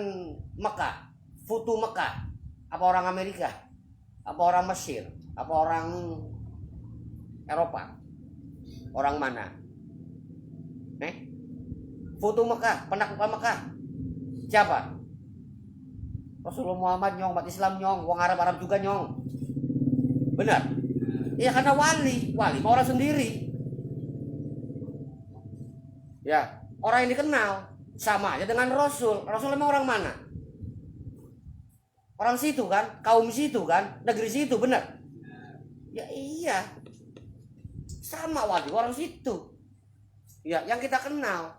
Mekah, Futu Mekah, apa orang Amerika, apa orang Mesir, apa orang Eropa, orang mana? Futu Mekah, penaklukkan Mekah, siapa? Rasulullah Muhammad nyong, umat Islam nyong, wong Arab juga nyong. Benar? Iya, karena wali mah orang sendiri. Ya, orang yang dikenal. Sama aja dengan Rasul. Rasul emang orang mana? Orang situ kan, kaum situ kan, negeri situ, benar? Ya iya. Sama wali orang situ. Ya, yang kita kenal.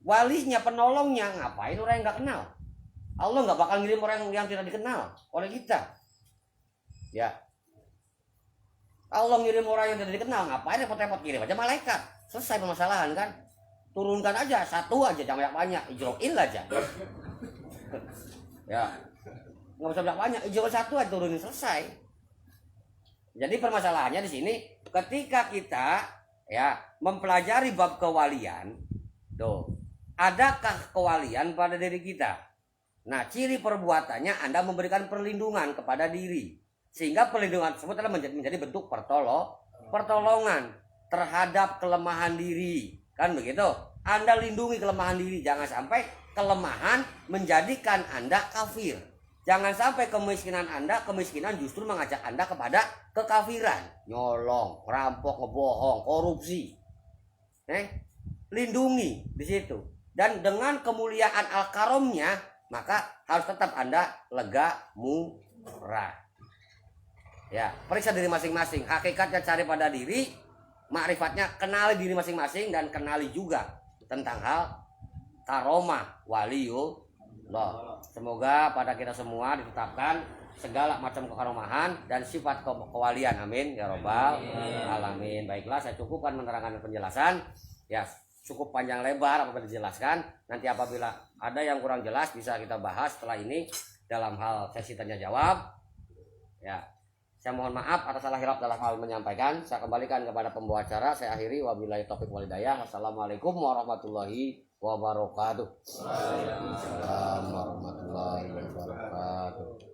Walinya, penolongnya, ngapain orang yang nggak kenal? Allah nggak bakal ngirim orang yang tidak dikenal oleh kita. Ya. Allah ngirim orang yang tidak dikenal, ngapain repot-repot, kirim aja malaikat. Selesai permasalahan kan? Turunkan aja satu aja, jangan banyak, ijroil aja. Ya, nggak usah banyak, ijroil satu aja, turunin, selesai. Jadi permasalahannya di sini, ketika kita ya mempelajari bab kewalian, tuh, adakah kewalian pada diri kita? Nah, ciri perbuatannya Anda memberikan perlindungan kepada diri, sehingga perlindungan tersebut adalah menjadi bentuk pertolongan terhadap kelemahan diri. Kan begitu? Anda lindungi kelemahan diri, jangan sampai kelemahan menjadikan Anda kafir. Jangan sampai kemiskinan justru mengajak Anda kepada kekafiran, nyolong, rampok, ngebohong, korupsi. Lindungi di situ. Dan dengan kemuliaan al-karomnya, maka harus tetap Anda lega, murah. Ya, periksa diri masing-masing. Hakikatnya cari pada diri, makrifatnya kenali diri masing-masing dan kenali juga tentang hal karomah waliullah. Semoga pada kita semua ditetapkan segala macam kekaromahan dan sifat kewalian. Amin ya robbal alamin. Baiklah, saya cukupkan menerangkan penjelasan. Ya, cukup panjang lebar apabila dijelaskan. Nanti apabila ada yang kurang jelas bisa kita bahas setelah ini dalam hal sesi tanya jawab. Ya, saya mohon maaf atas salah hilaf dalam hal menyampaikan. Saya kembalikan kepada pembawa acara. Saya akhiri wabillahi taufiq wal hidayah. Wassalamualaikum warahmatullahi wabarakatuh. Waalaikumsalam warahmatullahi wabarakatuh.